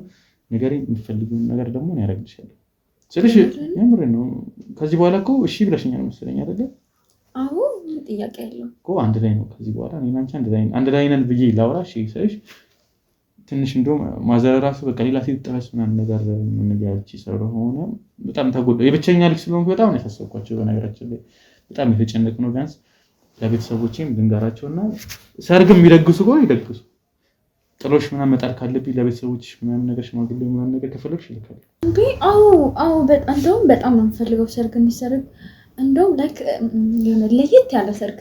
ነገር ደግሞ እኔ አደርግልሻለሁ ስለሽ የምር ነው ከዚህ በኋላ እኮ እሺ ብለሽኛል መሰለኝ አይደል አዎ ጥያቄ የለውም እኮ አንድ ላይ ነው ከዚህ በኋላ እኔና አንቺ አንድ ላይ ነን ብዬ ላውራ እሺ ስለሽ ትንሽ እንደውም ማዘር ራሱ በቃ ሌላ ሴት ጥራሽ ምናምን ነገር ምን ያልቺ ስለሆነ በጣም ተጎዳ የብቸኛ ልጅ ስለሆንኩ በጣም ነው ያሳሰብኳቸው በነገራችን ላይ በጣም የተጨነቁ ነው ቢያንስ ለቤተሰቦቼም ድንጋራቸውና ሰርግም የሚደግሱ ከሆነ ይደግሱ ጥሎሽ ምናምን መጣል ካለብኝ ለቤተሰቦችሽ ምናምን ነገር ሽማግሌ ምናምን ነገር ከፈለግሽ ይልካል እንዴ አዎ በጣም ነው የምፈልገው ሰርግ እንዲሰርግ እንደውም ላይክ የሆነ ለየት ያለ ሰርግ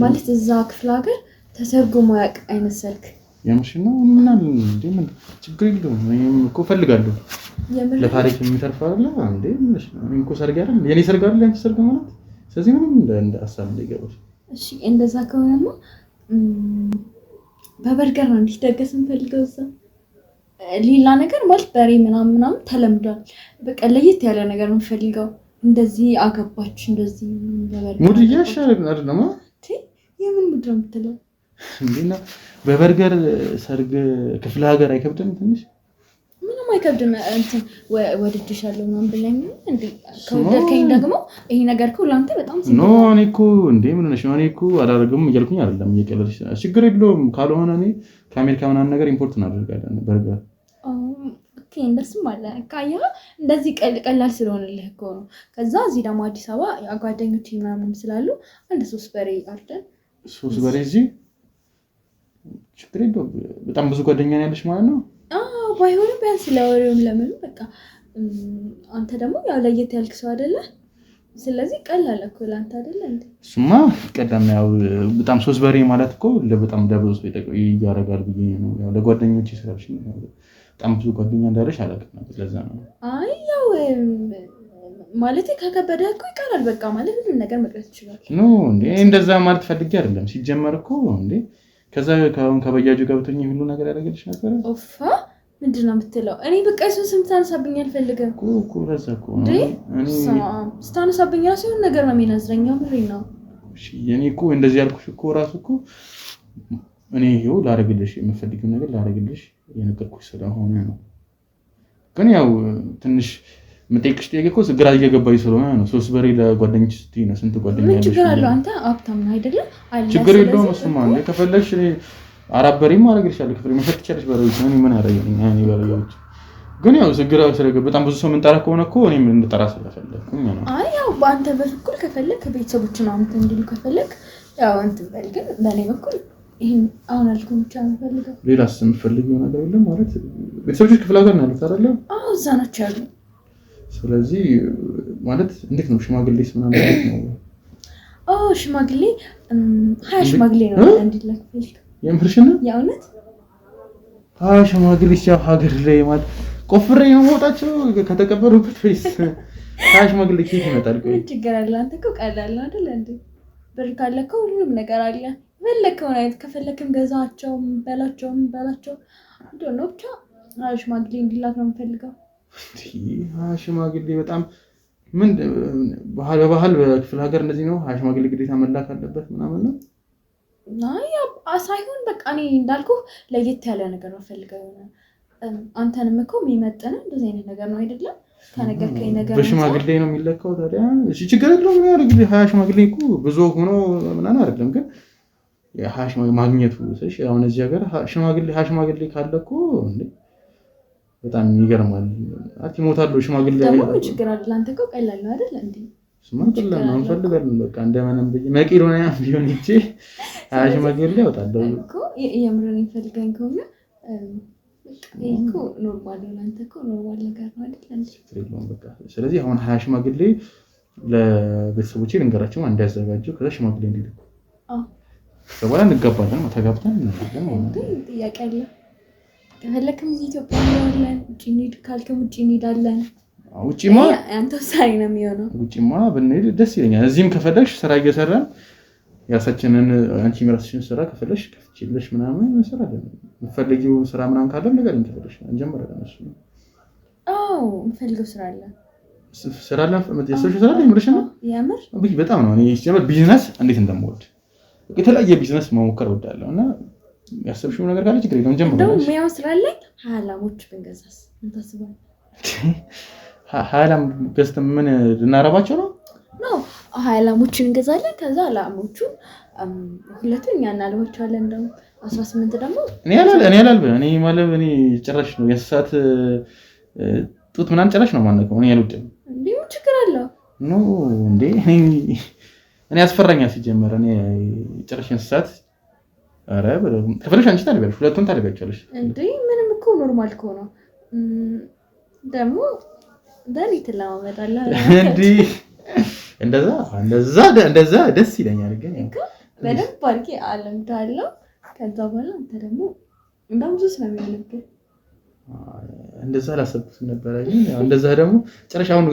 ማለት እዛ ክፍለ ሀገር ተሰርጎ ማያውቅ አይነት ሰርግ የምርሽ ነው ምን አለ እንዴ ምን ችግር የለውም እኔም እኮ ፈልጋለሁ ለታሪክ የሚተርፍ አይደል እንዴ ምንሽ ነው እኔም እኮ ሰርግ አይደል የኔ ሰርግ አይደል አንቺ ሰርግ ማለት ስለዚህ ምንም እንደ ሐሳብ እንዳይገባሽ እሺ እንደዛ ከሆነማ በበርገር ነው እንዲደገስ እንፈልገው እዛ ሌላ ነገር ማለት በሬ ምናምን ተለምዷል በቃ ለየት ያለ ነገር ነው እንፈልገው እንደዚህ አገባች እንደዚህ በበርገር ሙድ እያሻለ አይደለም የምን ሙድ ነው የምትለው እንዴና በበርገር ሰርግ ክፍለ ሀገር አይከብድም ትንሽ ምንም አይከብድም እንትን ወድድሻለሁ ምናምን ብለኝ እንዴ ከወደድከኝ ደግሞ ይሄ ነገር እኮ ላንተ በጣም ኖ እኔ እኮ እንዴ ምን ነሽ እኔ እኮ አላደርግም እያልኩኝ አይደለም እየቀለልሽ ችግር የለውም ካልሆነ እኔ ከአሜሪካ ምናምን ነገር ኢምፖርት እናደርጋለን በርገር ኦኬ እንደስም አለ ካያ እንደዚህ ቀላል ስለሆነልህ እኮ ነው ከዛ እዚህ ደግሞ አዲስ አበባ ጓደኞቼ ምናምን ስላሉ አንድ 3 በሬ አርደን 3 በሬ እዚህ ችግር የለውም በጣም ብዙ ጓደኛ ያለሽ ማለት ነው ባይሆንም ቢያንስ ለወሬውም ለምን በቃ አንተ ደግሞ ያው ለየት ያልክ ሰው አይደለ ስለዚህ ቀላል እኮ ላንተ አይደለ እንዴ? እሱማ ቀዳም ያው በጣም 3 በሬ ማለት እኮ በጣም ለብዙ ሰው ያደርጋል ብዬ ነው። ያው ለጓደኞቼ ስራሽ በጣም ብዙ ጓደኛ እንዳለሽ አላውቅም። ለዛ ነው አይ ያው ማለት ከከበደ እኮ ይቀራል በቃ ማለት ሁሉ ነገር መቅረት ይችላል። ኖ እንዴ እንደዛ ማለት ፈልጌ አይደለም። ሲጀመር እኮ እንዴ ከዛ ከበያጁ ጋር ብትሆኚ ሁሉ ነገር ያደርግልሽ ነበር። ኦፋ ምንድነው የምትለው? እኔ በቃ እሱን ስም ታነሳብኝ አልፈልግም እኮ ለዛ እኮ እንዴ ስታነሳብኝ ራሱ የሆነ ነገር ነው የሚነዝረኛው። ምሬን ነው። እሺ እኔ እኮ እንደዚህ ያልኩሽ እኮ ራሱ እኮ እኔ ይኸው ላደርግልሽ የምፈልጊው ነገር ላደርግልሽ የነገርኩሽ ስለሆነ ነው። ግን ያው ትንሽ የምጠይቅሽ ጥያቄ እኮ ግራ እየገባኝ ስለሆነ ነው። 3 በሬ ለጓደኞች ስትይ ነው። ስንት ጓደኛ ያለሽ? ችግር አለው? አንተ ሀብታም ነህ አይደለም? ችግር የለውም እሱማ። እንደ ከፈለግሽ 4 በሬም አደርግልሻለሁ። ክፍል መሸጥ ትችያለሽ። በሬዎች ምን ያደርግልኝ እኔ በሬዎች ግን ያው ችግር ስለገባ በጣም ብዙ ሰው የምንጠራ ከሆነ እኮ እኔም እንድጠራ ስለፈለኩኝ ነው። አይ ያው በአንተ በኩል ከፈለክ ቤተሰቦችን አምጥ እንዲሉ ከፈለክ ያው እንትን በል። ግን በእኔ በኩል ይሄን አሁን አልኩኝ ብቻ ነው ፈልገው። ሌላስ የምትፈልጊው ነገር የለም ማለት? ቤተሰቦች ክፍለ ሀገር ነው ያሉት አይደለ? አዎ እዛ ናቸው ያሉት። ስለዚህ ማለት እንዴት ነው ሽማግሌስ ምናምን ነው? ሽማግሌ 20 ሽማግሌ ነው እንዲላክ ፈልክ? የምርሽን? የእውነት 20 ሽማግሌ ሲያ ሀገር ላይ ማለት ቆፍሬ ነው የምወጣቸው ከተቀበሩበት ወይስ 20 ሽማግሌ ከየት ይመጣል? ቆይ ችግር አለ? አንተ እኮ ቀላል ነው አይደል እንዴ? ብር ካለ እኮ ሁሉም ነገር አለ። ፈለከው አይነት ከፈለክም ገዛቸው በላቸው እንደው ብቻ 20 ሽማግሌ እንዲላክ ነው የምፈልገው። ሽማግሌ በጣም ምን በባህል በክፍለ ሀገር እንደዚህ ነው። ሽማግሌ ግዴታ መላክ አለበት ምናምን ነው። አይ ሳይሆን በቃ እኔ እንዳልኩህ ለየት ያለ ነገር ነው ፈልገው ነው። አንተንም እኮ የሚመጥን እንደዚህ አይነት ነገር ነው አይደለም? ከነገርከኝ ነገር በሽማግሌ ነው የሚለካው ታዲያ። እሺ ችግር የለውም። ምን ያደርግ 20 ሽማግሌ እኮ ብዙ ሆኖ ምናምን አይደለም። ግን ያ ሽማግሌ ማግኘቱ እሺ አሁን እዚህ ሀገር ሽማግሌ ካለ እኮ እንዴ በጣም ይገርማል። ይሞታሉ ሽማግሌ ደግሞ ችግር አለ? አንተ እኮ ቀላል ነው አይደል እንዴ? ስማንተላ ነው እንፈልጋለን በቃ እንደማንም መቄዶንያ ቢሆን እንጂ 20 ሽማግሌ ያወጣለው እኮ የምርን ይፈልጋኝ ከሆነ እኮ ኖርማል ነው። አንተ እኮ ኖርማል ነገር ነው አይደል እንዴ? በቃ ስለዚህ አሁን 20 ሽማግሌ ለቤተሰቦቼ ልንገራቸው እንዲያዘጋጁ ከዛ ሽማግሌ እንዲልኩ ከበኋላ እንጋባለን ተጋብተን እንላለን። ጥያቄ አለ? ከፈለክም እዚህ ኢትዮጵያ እንሄዳለን። ውጪ እንሂድ ካልከም ውጪ እንሄዳለን። ውጪማ አንተ ሳይ ነው የሚሆነው። ውጪማ ብንሄድ ደስ ይለኛል። እዚህም ከፈለግሽ ስራ እየሰራን ያሳችንን አንቺ ምራስሽን ስራ ከፈለግሽ ከፍችልሽ ምናምን እንሰራለን። የምትፈልጊው ስራ ምናምን ካለ ነገር እንከፈለሽ እንጀምራለን። እሱ የምፈልገው ስራ አለ። ስራ አለ የሰዎች ስራ አለ። ምርሽ ነው ያምር በጣም ነው። እኔ ሲጀምር ቢዝነስ እንዴት እንደምወድ የተለያየ ቢዝነስ መሞከር እወዳለሁ እና ያሰብሽው ነገር ካለ ችግር የለውም እንጀምራለን። እንደውም ያው ስራ አለኝ። 20 ላሞች ብንገዛስ ምን ታስባለህ? 20 ላም ገዝተን ምን ልናረባቸው ነው? 20 ላሞችን እንገዛለን። ከዛ ላሞቹን ሁለቱን እኛ እናልባቸዋለን። እንደውም 18 ደግሞ እኔ ማለት እኔ ጭራሽ ነው የእንስሳት ጡት ምናምን ጭራሽ ነው ማነቀው። እኔ አልወድም። እንዴ ምን ችግር አለው? ኖ እንዴ እኔ ያስፈራኛል ሲጀመር። እኔ ጭራሽ እንስሳት አረ ከፈለሽ አንቺ ታልበልሽ ሁለቱን ታልበያቸዋለሽ እንዴ ምንም እኮ ኖርማል እኮ ነው። ደግሞ ዳሪት ለማመጣላ እንዴ እንደዛ ደስ ይለኛል። ግን በደንብ አድርጌ አለምዳለሁ። ከዛ በኋላ አንተ ደግሞ እንደውም ዙስ ነው የሚሆንብህ። እንደዛ አላሰብኩትም ነበር። ግን ያው እንደዛ ደግሞ ጭራሽ አሁን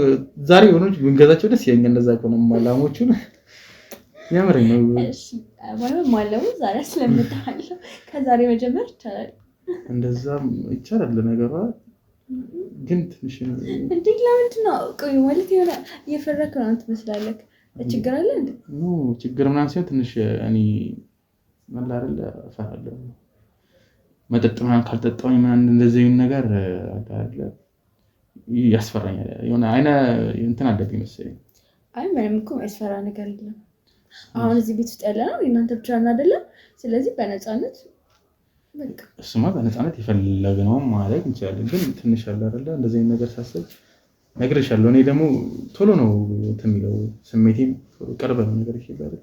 ዛሬ ሆኖች ብንገዛቸው ደስ ይለኛል። እንደዛ ከሆነ ማላሞቹን ያምረኝ ነው። እሺ ባይሆን ማለሙ ዛሬ አስለምድሃለሁ። ከዛሬ መጀመር ይቻላል። እንደዛም ይቻላል ነገሯ ግን ትንሽ እንዴ ለምንድን ነው ቆይ ማለት የሆነ እየፈረክ ነው ትመስላለህ። ችግር አለ እንዴ? ኖ ችግር ምናምን ሲሆን ትንሽ እኔ ምን ላረለ ፈራለሁ። መጠጥ ምናምን ካልጠጣሁኝ ምናምን እንደዚህ ነገር አዳለ ያስፈራኛል። የሆነ አይነ እንትን አለብኝ መሰለኝ። አይ ምንም እኮ ያስፈራ ነገር የለም። አሁን እዚህ ቤት ውስጥ ያለ ነው እናንተ ብቻ አይደለም። ስለዚህ በነፃነት በቃ እሱማ በነፃነት የፈለግነው ማለት እንችላለን። ግን ትንሽ አለ አይደለ እንደዚህ ነገር ሳስብ ነግሬሻለሁ። እኔ ደግሞ ቶሎ ነው የሚለው ስሜቴም ቅርብ ነው ነገር ይችላል።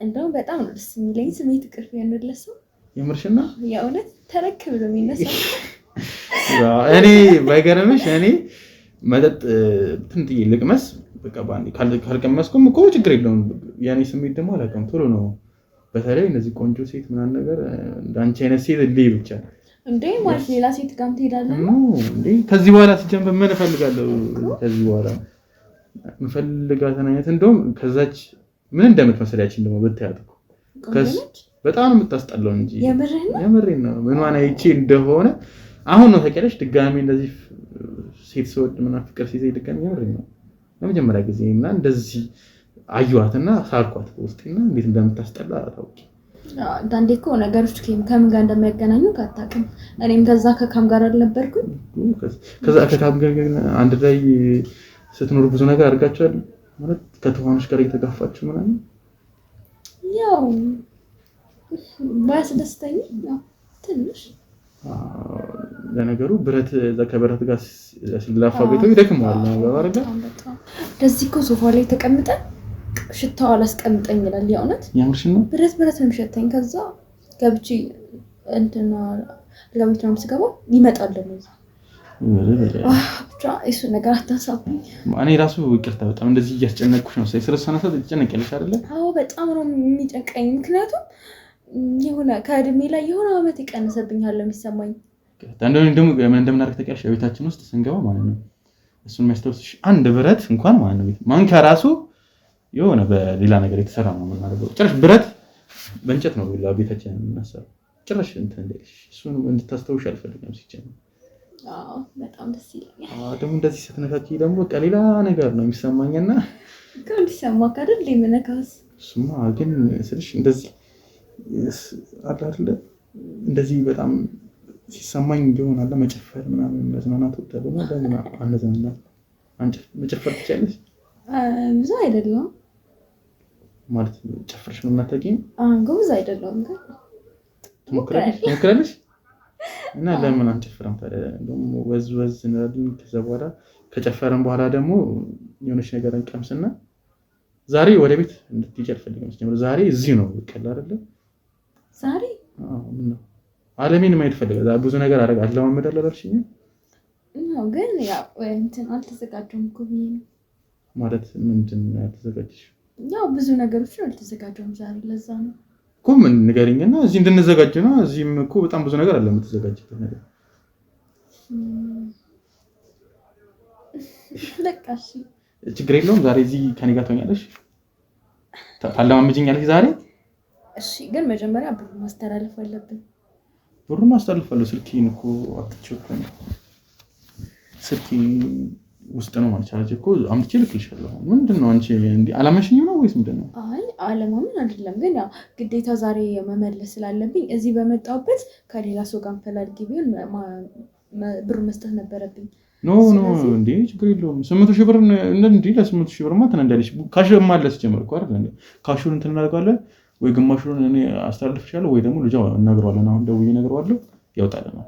እንደውም በጣም ነው ደስ የሚለኝ ስሜት ቅርብ ያንደለሰው የምርሽና የእውነት ተረክ ብሎ የሚነሳው እኔ ባይገርምሽ እኔ መጠጥ ትንጥዬ ልቅመስ በቃ ባንዴ ካልቀመስኩም እኮ ችግር የለውም። ያኔ ስሜት ደግሞ አላውቅም ቶሎ ነው። በተለይ እነዚህ ቆንጆ ሴት ምናምን ነገር እንዳንቺ አይነት ሴት ልይ ብቻ እንዴ ማለት ሌላ ሴት ጋርም ትሄዳለህ እንዴ? ከዚህ በኋላ ሲጀምር ምን እፈልጋለሁ? ከዚህ በኋላ የምፈልጋትን አይነት እንደውም ከዛች ምን እንደምትመስል ያችን ደግሞ ብታያት እኮ በጣም ነው የምታስጠላው እንጂ የምሬን ነው። ምን ማን አይቼ እንደሆነ አሁን ነው ታውቂያለሽ። ድጋሚ እንደዚህ ሴት ሰወድ ምናምን ፍቅር ሲይዘኝ ድጋሚ የምሬን ነው ለመጀመሪያ ጊዜ እና እንደዚህ አየኋትና ሳልኳት ውስጤና እንዴት እንደምታስጠላ ታውቂ። አንዳንዴ እኮ ነገሮች ከምን ጋር እንደሚያገናኙ አታውቅም። እኔም ከዛ ከካም ጋር አልነበርኩም። ከዛ ከካም ጋር አንድ ላይ ስትኖር ብዙ ነገር አድርጋችኋል ማለት ከተዋኖች ጋር እየተጋፋችሁ ምናምን ያው ባያስደስተኝ ትንሽ ለነገሩ ብረት ከብረት ጋር ሲላፋ ቤቱ ይደክማል ነው አይደል? ለዚህ እኮ ሶፋ ላይ ተቀምጠን ሽታው አላስቀምጠኝ ይላል። የእውነት ያምርሽ ነው። ብረት ነው የሚሸተኝ። ከዛ ገብቼ እንትና ለቤት ነው የምስገባው ይመጣል ነው ብቻ እሱ ነገር አታሳብኝ። እኔ ራሱ ይቅርታ በጣም እንደዚህ እያስጨነቅኩሽ ነው። ስለሰነሰ ትጨነቂያለሽ አይደለ? አዎ በጣም ነው የሚጨንቀኝ። ምክንያቱም የሆነ ከእድሜ ላይ የሆነ አመት ይቀንሰብኛል የሚሰማኝ። እንደውም ምን እንደምናደርግ ታውቂያለሽ? ቤታችን ውስጥ ስንገባ ማለት ነው እሱን የሚያስታውስሽ አንድ ብረት እንኳን ማለት ነው ማንኪያ ራሱ የሆነ በሌላ ነገር የተሰራ ነው የምናደርገው። ጭራሽ ብረት በእንጨት ነው ቤታችን የምናሰራው። ጭራሽ እንትን እንደልሽ እሱን እንድታስታውሽ አልፈልግም ሲጀምር። በጣም ደስ ይለኛል። ደግሞ እንደዚህ ስትነካኪ ደግሞ በቃ ሌላ ነገር ነው የሚሰማኝና ከአንድ ሰማ ካደል ለምነካስ እሱማ ግን ስልሽ እንደዚህ አይደለ እንደዚህ በጣም ሲሰማኝ ይሆናል መጨፈር ምናምን መዝናናት ወጣለሁ ለምን አንዘናና አንቺ መጨፈር ትችያለሽ? ብዙ አይደለም ማለት ጨፈርሽ ነው የማታውቂም? ጎበዝ አይደለም ግን ትሞክራለሽ? እና ለምን አንጨፍርም ታዲያ? ደግሞ ወዝ እንላለን። ከዛ በኋላ ከጨፈረን በኋላ ደግሞ የሆነች ነገር እንቀምስና ዛሬ ወደ ቤት እንድትሄጂ አልፈልግም። ዛሬ እዚህ ነው ቀላል አይደለም ዛሬ ምን ነው ዓለሜን ማየት ፈልጋለሁ። ብዙ ነገር አደርጋለሁ ለማመዳል አላልሽኝ ነው ግን ያው እንትን አልተዘጋጀሁም እኮ ብዬ ነው። ማለት ምንድን ነው ያልተዘጋጀሽ? ያው ብዙ ነገሮች አልተዘጋጀሁም ዛሬ ለዛ ነው እኮ ምን ንገሪኝና እዚህ እንድንዘጋጅ ነው። እዚህም እኮ በጣም ብዙ ነገር አለ የምትዘጋጅበት ነገር። ለቃሽ ችግር የለውም። ዛሬ እዚህ ከኔ ጋር ትሆኛለሽ፣ ታለማምጂኛለሽ ዛሬ። እሺ ግን መጀመሪያ ብሩ ማስተላለፍ አለብን። ብሩን አስተላልፋለሁ። ስልኬን እኮ አትቸኩኝ። ስልኬ ውስጥ ነው ማለት ቻርጅ እኮ አምጥቼ ልክልሻለሁ። ምንድነው አንቺ እንዴ አላመሽኝ ነው ወይስ ምንድነው? አይ አለማመን አይደለም፣ ግን ያው ግዴታ ዛሬ መመለስ ስላለብኝ እዚህ በመጣሁበት ከሌላ ሰው ጋር ፈላልጊ ቢሆን ብሩ መስጠት ነበረብኝ። ኖ እንዴ ችግር የለውም። 800 ሺህ ብር እንዴ ለ800 ሺህ ብር ማለት እንዳለሽ ካሽ ማለስ ጀመርኩ አይደል እንዴ? ካሹን እንትን እናደርጋለን ወይ ግማሹን እኔ አስተላልፍሻለሁ ወይ ደግሞ ልጅ እነግረዋለሁ። አሁን ደውዬ እነግረዋለሁ ያውጣልና።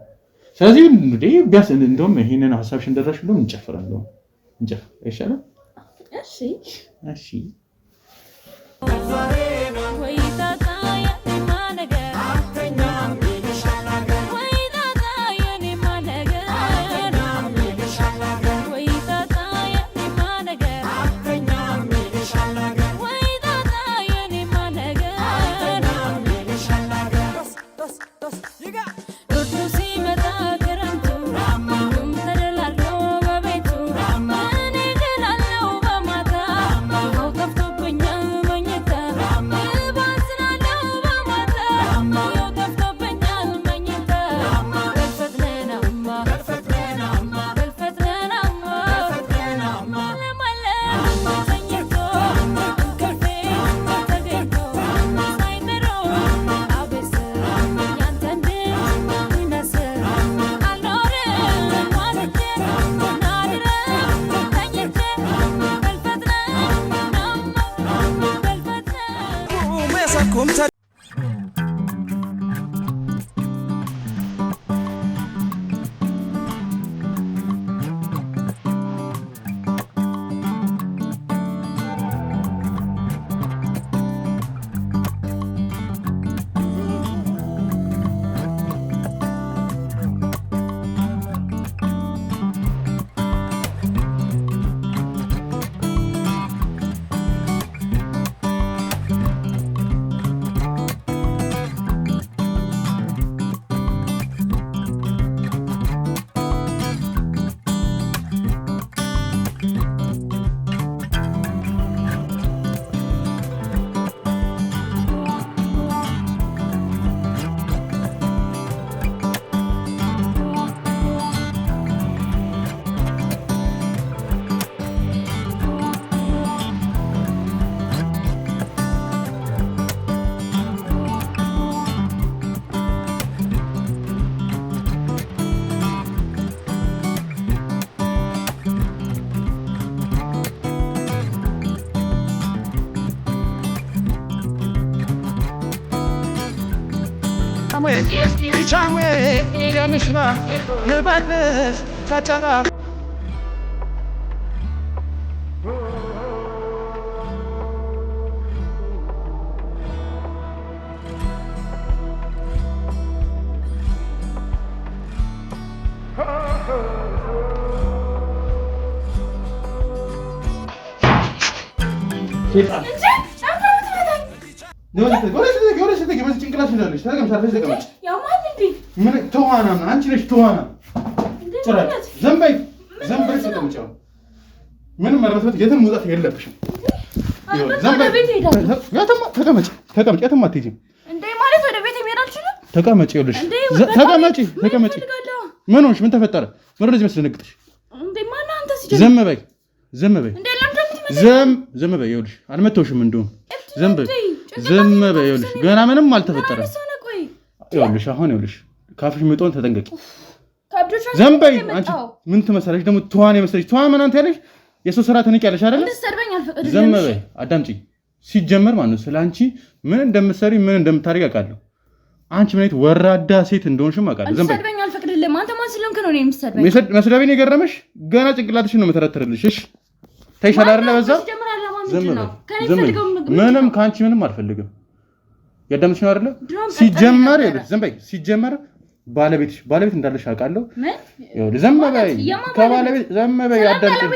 ስለዚህ እንዴ ቢያንስ እንደውም ይሄንን ሐሳብሽን ደረሽ እንደውም እንጨፍራለን። እንጨፍር አይሻልም? እሺ ምንም መረፈት የትም መውጣት የለብሽም። ተቀመጭ። የትም አትሄጂም እንዴ? ማለት ወደ ቤት መሄድ አልችልም? ተቀመጭ። ይኸውልሽ ተቀመጭ። ምን ሆንሽ? ምን ተፈጠረ? ምን እንደዚህ መስደነግጥሽ? እንዴ ማን አንተ? ዝም በይ። ይኸውልሽ አልመተውሽም። እንደውም ዝም በይ። ይኸውልሽ ገና ምንም አልተፈጠረም። ይኸውልሽ አሁን ካፍሽ የሚወጣውን ተጠንቀቂ። ዝም በይ። አንቺ ምን ትመስላለሽ ደግሞ? ትኋን የመሰለሽ ትኋን ምን አንተ ያለሽ የሰው ስራ ትንቂያለሽ አይደል? ዝም በይ። አዳምጪኝ። ሲጀመር ማለት ነው ስለአንቺ ምን እንደምትሰሪ ምን እንደምታደርጊ አውቃለሁ። አንቺ ምን አይነት ወራዳ ሴት እንደሆንሽም አውቃለሁ። ዝም በይ። አንተ ማን ስለሆንክ ነው የምትሰድበኝ? መስደቤን የገረመሽ? ገና ጭንቅላትሽን ነው የምተረትርልሽ። እሺ ተይሻል አይደለ? በዛ ዝም በይ። ምንም ከአንቺ ምንም አልፈልግም። ያዳምጥሽ ነው አይደለ? ሲጀመር ዝም በይ። ሲጀመር ባለቤት እንዳለሽ አውቃለሁ። ዝም በይ። ከባለቤት ዝም በይ። አዳምጪኝ።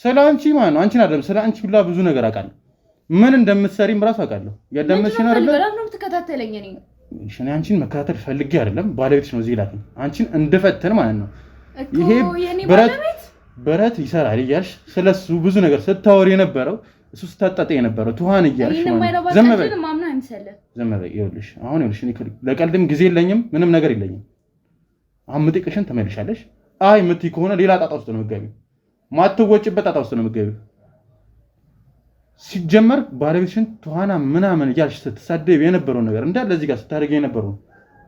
ስለ አንቺ ማለት ነው አንቺን አይደለም ስለ አንቺ ሁላ ብዙ ነገር አውቃለሁ። ምን እንደምትሰሪም ራሱ አውቃለሁ። ያዳምጥሽ ነው አይደለ? እሺ አንቺን መከታተል ፈልጌ አይደለም። ባለቤትሽ ነው እዚህ ላከኝ አንቺን እንድፈትን ማለት ነው። ይሄ ብረት ይሰራል እያልሽ ስለሱ ብዙ ነገር ስታወሪ የነበረው እሱ ስታጣጣ የነበረው ትኋን እያልሽ ዝም በይ። ይኸውልሽ አሁን ለቀልድም ጊዜ የለኝም፣ ምንም ነገር የለኝም። አሁን የምጠይቅሽን ትመልሻለሽ። አይ የምትይ ከሆነ ሌላ ጣጣ ውስጥ ነው የምትገቢው። ማትወጪበት ጣጣ ውስጥ ነው የምትገቢው። ሲጀመር ባለቤትሽን ትኋና ምናምን እያልሽ ስትሳደብ የነበረው ነገር እንዳለ እዚህ ጋር ስታደርጊ የነበረው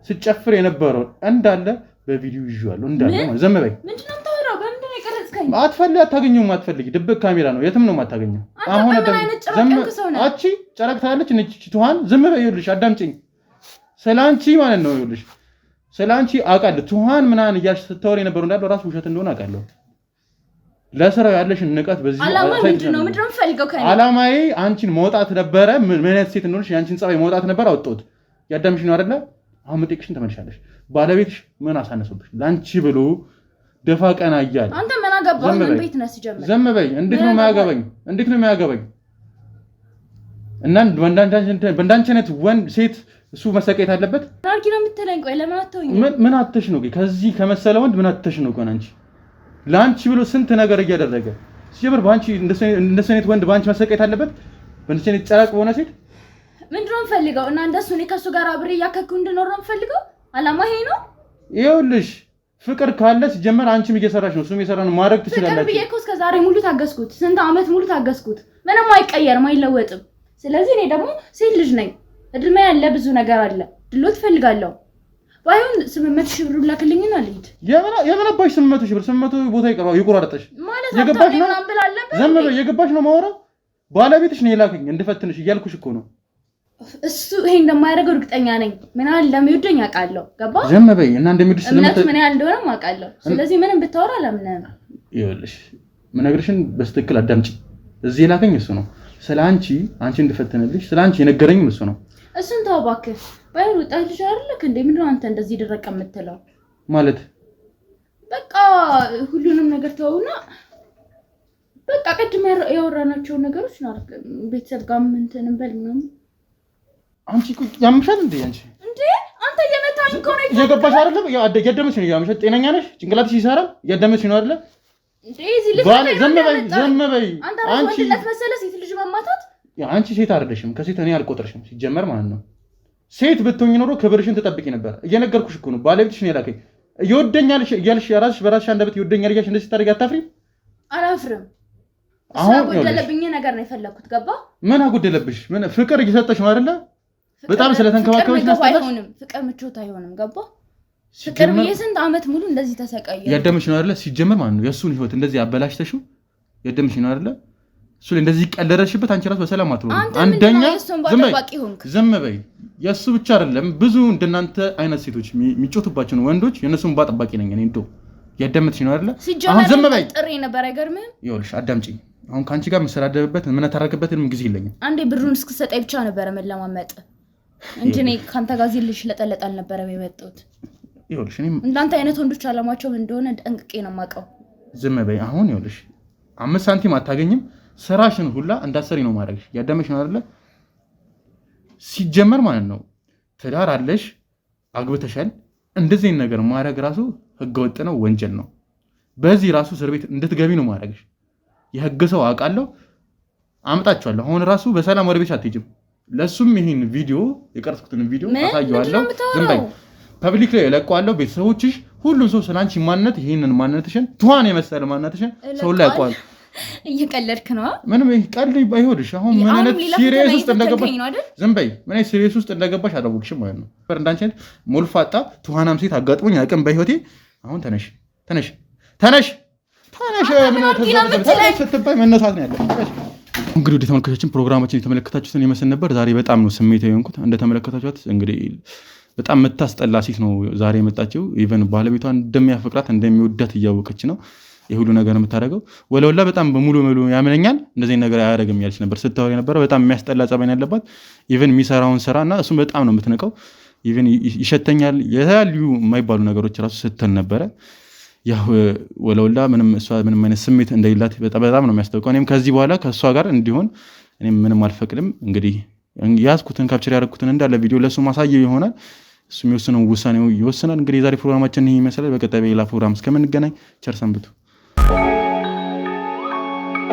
ስጨፍር የነበረው እንዳለ በቪዲዮ ይዤዋለሁ እንዳለ ማለት ዝም በይ። አታገኘውም። አትፈልጊ። ድብቅ ካሜራ ነው፣ የትም ነው የማታገኘው። አሁን አቺ ጨረቅታለች ነች ትኋን። ዝም በይ። ይኸውልሽ አዳምጪኝ። ስላንቺ ማለት ነው ይኸውልሽ ስላንቺ አውቃለሁ። ትኋን ምናምን እያልሽ ስታወሪ የነበረው እንዳለ ራሱ ውሸት እንደሆነ አውቃለሁ። ለስራው ያለሽን ንቀት በዚህ ዓላማዬ አንቺን መውጣት ነበረ። ምን አይነት ሴት እንደሆነሽ የአንቺን ጸባይ መውጣት ነበር። አወጣሁት። ያዳምሽ ነው አይደለ? አሁን የምጠይቅሽን ተመልሻለሽ። ባለቤትሽ ምን አሳነሰብሽ? ላንቺ ብሎ ደፋ ቀና እያለ አንተ ምን አገባህ? ምን ቤት ነህ ሲጀምር? ዝም በይ። እንዴት ነው የማያገባኝ? እና በእንዳንቺ አይነት ወንድ ሴት እሱ መሰቀየት አለበት? ታርኪ ነው የምትለኝ? ቆይ ለምን አትተውኝ? ምን አትሽ ነው? ከዚህ ከመሰለ ወንድ ምን አትሽ ነው? ቆይ አንቺ ላንቺ ብሎ ስንት ነገር እያደረገ ሲጀምር ባንቺ እንደሱ አይነት ወንድ ባንቺ መሰቀየት አለበት? በእንደዚህ አይነት ጨራቅ በሆነ ሴት ምንድን ነው የምፈልገው? እና እንደሱ እኔ ከሱ ጋር አብሬ እያከኩ እንድኖር ነው የምፈልገው? አላማ ይሄ ነው? ይኸውልሽ ፍቅር ካለ ሲጀመር አንቺም እየሰራሽ ነው፣ እሱም እየሰራ ነው። ማድረግ ትችላላችሁ። ፍቅር ብዬ እኮ እስከ ዛሬ ሙሉ ታገስኩት። ስንት ዓመት ሙሉ ታገስኩት። ምንም አይቀየርም፣ አይለወጥም። ስለዚህ እኔ ደግሞ ሴት ልጅ ነኝ። እድሜ ያለ ብዙ ነገር አለ። ድሎት እፈልጋለሁ። ባይሆን 800 ሺህ ብር ላክልኝና ልሂድ። የምን አባሽ 800 ሺህ ብር? 800 ቦታ ይቆራረጠሽ ማለት የገባሽ ነው ዝም በይ። የገባሽ ነው ማወራው። ባለቤትሽ ነው የላከኝ እንድፈትንሽ እያልኩሽ እኮ ነው። እሱ ይሄ እንደማያደርገው እርግጠኛ ነኝ። ምን ያህል እንደሚወደኝ አውቃለሁ። ገባ? ዝም በይ። እና እንደሚወድሽ ምን ያህል እንደሆነም አውቃለሁ። ስለዚህ ምንም ብታወራ ለምን ይኸውልሽ ምነግርሽን በስትክክል አዳምጪ። እዚህ የላከኝ እሱ ነው። ስለአንቺ እንድፈትንልሽ ስለአንቺ የነገረኝም እሱ ነው። እሱን ተው እባክህ። ባይሆን ወጣት ልጅ አይደለክ እንዴ? ምንድን ነው አንተ እንደዚህ ድረቅ የምትለው? ማለት በቃ ሁሉንም ነገር ተውና በቃ ቅድም ያወራናቸው ነገሮች ነው። ቤተሰብ ጋር እንትን እንበል ምናምን። አንቺ ያምሻል እንዴ? አንተ እየመታኝ እኮ ነው። እየገባሽ አይደለም? እያደመጥሽ ነው። ያምሻል። ጤነኛ ነሽ? ጭንቅላትሽ ይሰራል? እያደመጥሽ ነው አይደለ? ዝም በይ። አንቺ መሰለ ሴት ልጅ መማታት። አንቺ ሴት አይደለሽም። ከሴት እኔ አልቆጥርሽም ሲጀመር ማለት ነው። ሴት ብትሆኚ ኖሮ ክብርሽን ትጠብቂ ነበር። እየነገርኩሽ እኮ ነው። ባለቤትሽ ነው የላከኝ። ይወደኛል እያልሽ በራስሽ አንደበት ይወደኛል እያልሽ እንደዚህ ታደርጊ አታፍሪም? አላፍርም። አሁን ጎደለብኝ ነገር ነው የፈለኩት። ገባ? ምን አጎደለብሽ? ምን ፍቅር እየሰጠሽ ነው አይደለ? በጣም ስለተንከባከበሽ ነው። ፍቅር ምቾት አይሆንም። ገባ? ፍቅር ብዬ ስንት ዓመት ሙሉ እንደዚህ ተሰቃየ። ያደምሽ ነው አይደለ? ሲጀመር ማለት ነው የእሱን ህይወት እንደዚህ አበላሽተሽው ያደምሽ ነው አይደለ? እሱ ላይ እንደዚህ ቀለደሽበት አንቺ ራስ በሰላም አትሮጥ አንደኛ ዝም በይ የሱ ብቻ አይደለም ብዙ እንደናንተ አይነት ሴቶች የሚጮቱባቸው ወንዶች የነሱን ባጠባቂ ነኝ እኔ እንደው ያደምጥሽ ነው አይደለ አሁን ዝም በይ ጥሬ ነበር አይገርምም ይኸውልሽ አዳምጪ አሁን ካንቺ ጋር መሰዳደብበት ምን ተራረከበትም ጊዜ የለኝም አንዴ ብሩን እስክሰጠኝ ብቻ ነበር መለማመጥ እንጂ እኔ ካንተ ጋር ዝልሽ ለጠለጣል ነበር የመጣሁት ይኸውልሽ እኔም እንዳንተ አይነት ወንዶች አለማቸው እንደሆነ ጠንቅቄ ነው የማውቀው ዝም በይ አሁን ይኸውልሽ 5 ሳንቲም አታገኝም ስራሽን ሁላ እንዳሰሪ ነው ማድረግሽ ያዳመሽ ነው አይደለ ሲጀመር ማለት ነው ትዳር አለሽ አግብተሻል እንደዚህ ነገር ማድረግ ራሱ ህገወጥ ነው ወንጀል ነው በዚህ ራሱ እስር ቤት እንድትገቢ ነው ማድረግሽ የህግ ሰው አውቃለሁ አምጣጫለሁ አሁን ራሱ በሰላም ወደ ቤት አትሄጂም ለሱም ይሄን ቪዲዮ የቀረጽኩትን ቪዲዮ አሳየዋለሁ ዝም በይ ፐብሊክ ላይ ለቀዋለሁ ቤተሰቦችሽ ሁሉ ሰው ስላንቺ ማንነት ይሄንን ማንነትሽን ትዋን የመሰለ ማንነትሽን ሰው ላይ ያውቃል እየቀለድክ ነው ምንም ቀልድ ባይሆንሽ አሁን ምን አይነት ሲሪየስ ውስጥ እንደገባሽ ዝም በይ ምን አይነት ሲሪየስ ውስጥ እንደገባሽ አላወቅሽም ማለት ነው እንዳንቺ ሞልፋጣ ትዋናም ሴት አጋጥሞኝ አቅም ባይሆቴ አሁን ተነሽ ምን ተዘብዘብ ስትባይ መነሳት ነው ያለሽ እንግዲህ ወደ ተመልካቾችን ፕሮግራማችን የተመለከታችሁትን ይመስል ነበር ዛሬ በጣም ነው ስሜታዊ ሆንኩት እንደተመለከታችኋት እንግዲህ በጣም መታስጠላ ሴት ነው ዛሬ የመጣችው ኢቭን ባለቤቷን እንደሚያፈቅራት እንደሚወዳት እያወቀች ነው የሁሉ ነገር የምታደርገው ወለወላ በጣም በሙሉ ያመነኛል እንደዚህ ነገር አያደርግም ያልሽ ነበር ስታወሪ ነበር በጣም የሚያስጠላ ጸባይ ያለባት ኢቭን የሚሰራውን ስራና እሱም በጣም ነው የምትነቀው ኢቭን ይሸተኛል የተለያዩ የማይባሉ ነገሮች ራሱ ስትል ነበረ ያው ወለወላ ምንም አይነት ስሜት እንደሌላት በጣም ነው የሚያስታውቀው እኔም ከዚህ በኋላ ከሷ ጋር እንዲሆን እኔም ምንም አልፈቅድም እንግዲህ ያዝኩትን ካፕቸር ያደረኩትን እንዳለ ቪዲዮ ለሱ ማሳየው ይሆናል እሱ የሚወስነው ውሳኔው ይወስናል እንግዲህ የዛሬ ፕሮግራማችን ይሄ ይመስላል በቀጣይ በሌላ ፕሮግራም እስከምንገናኝ ቸር ሰንብቱ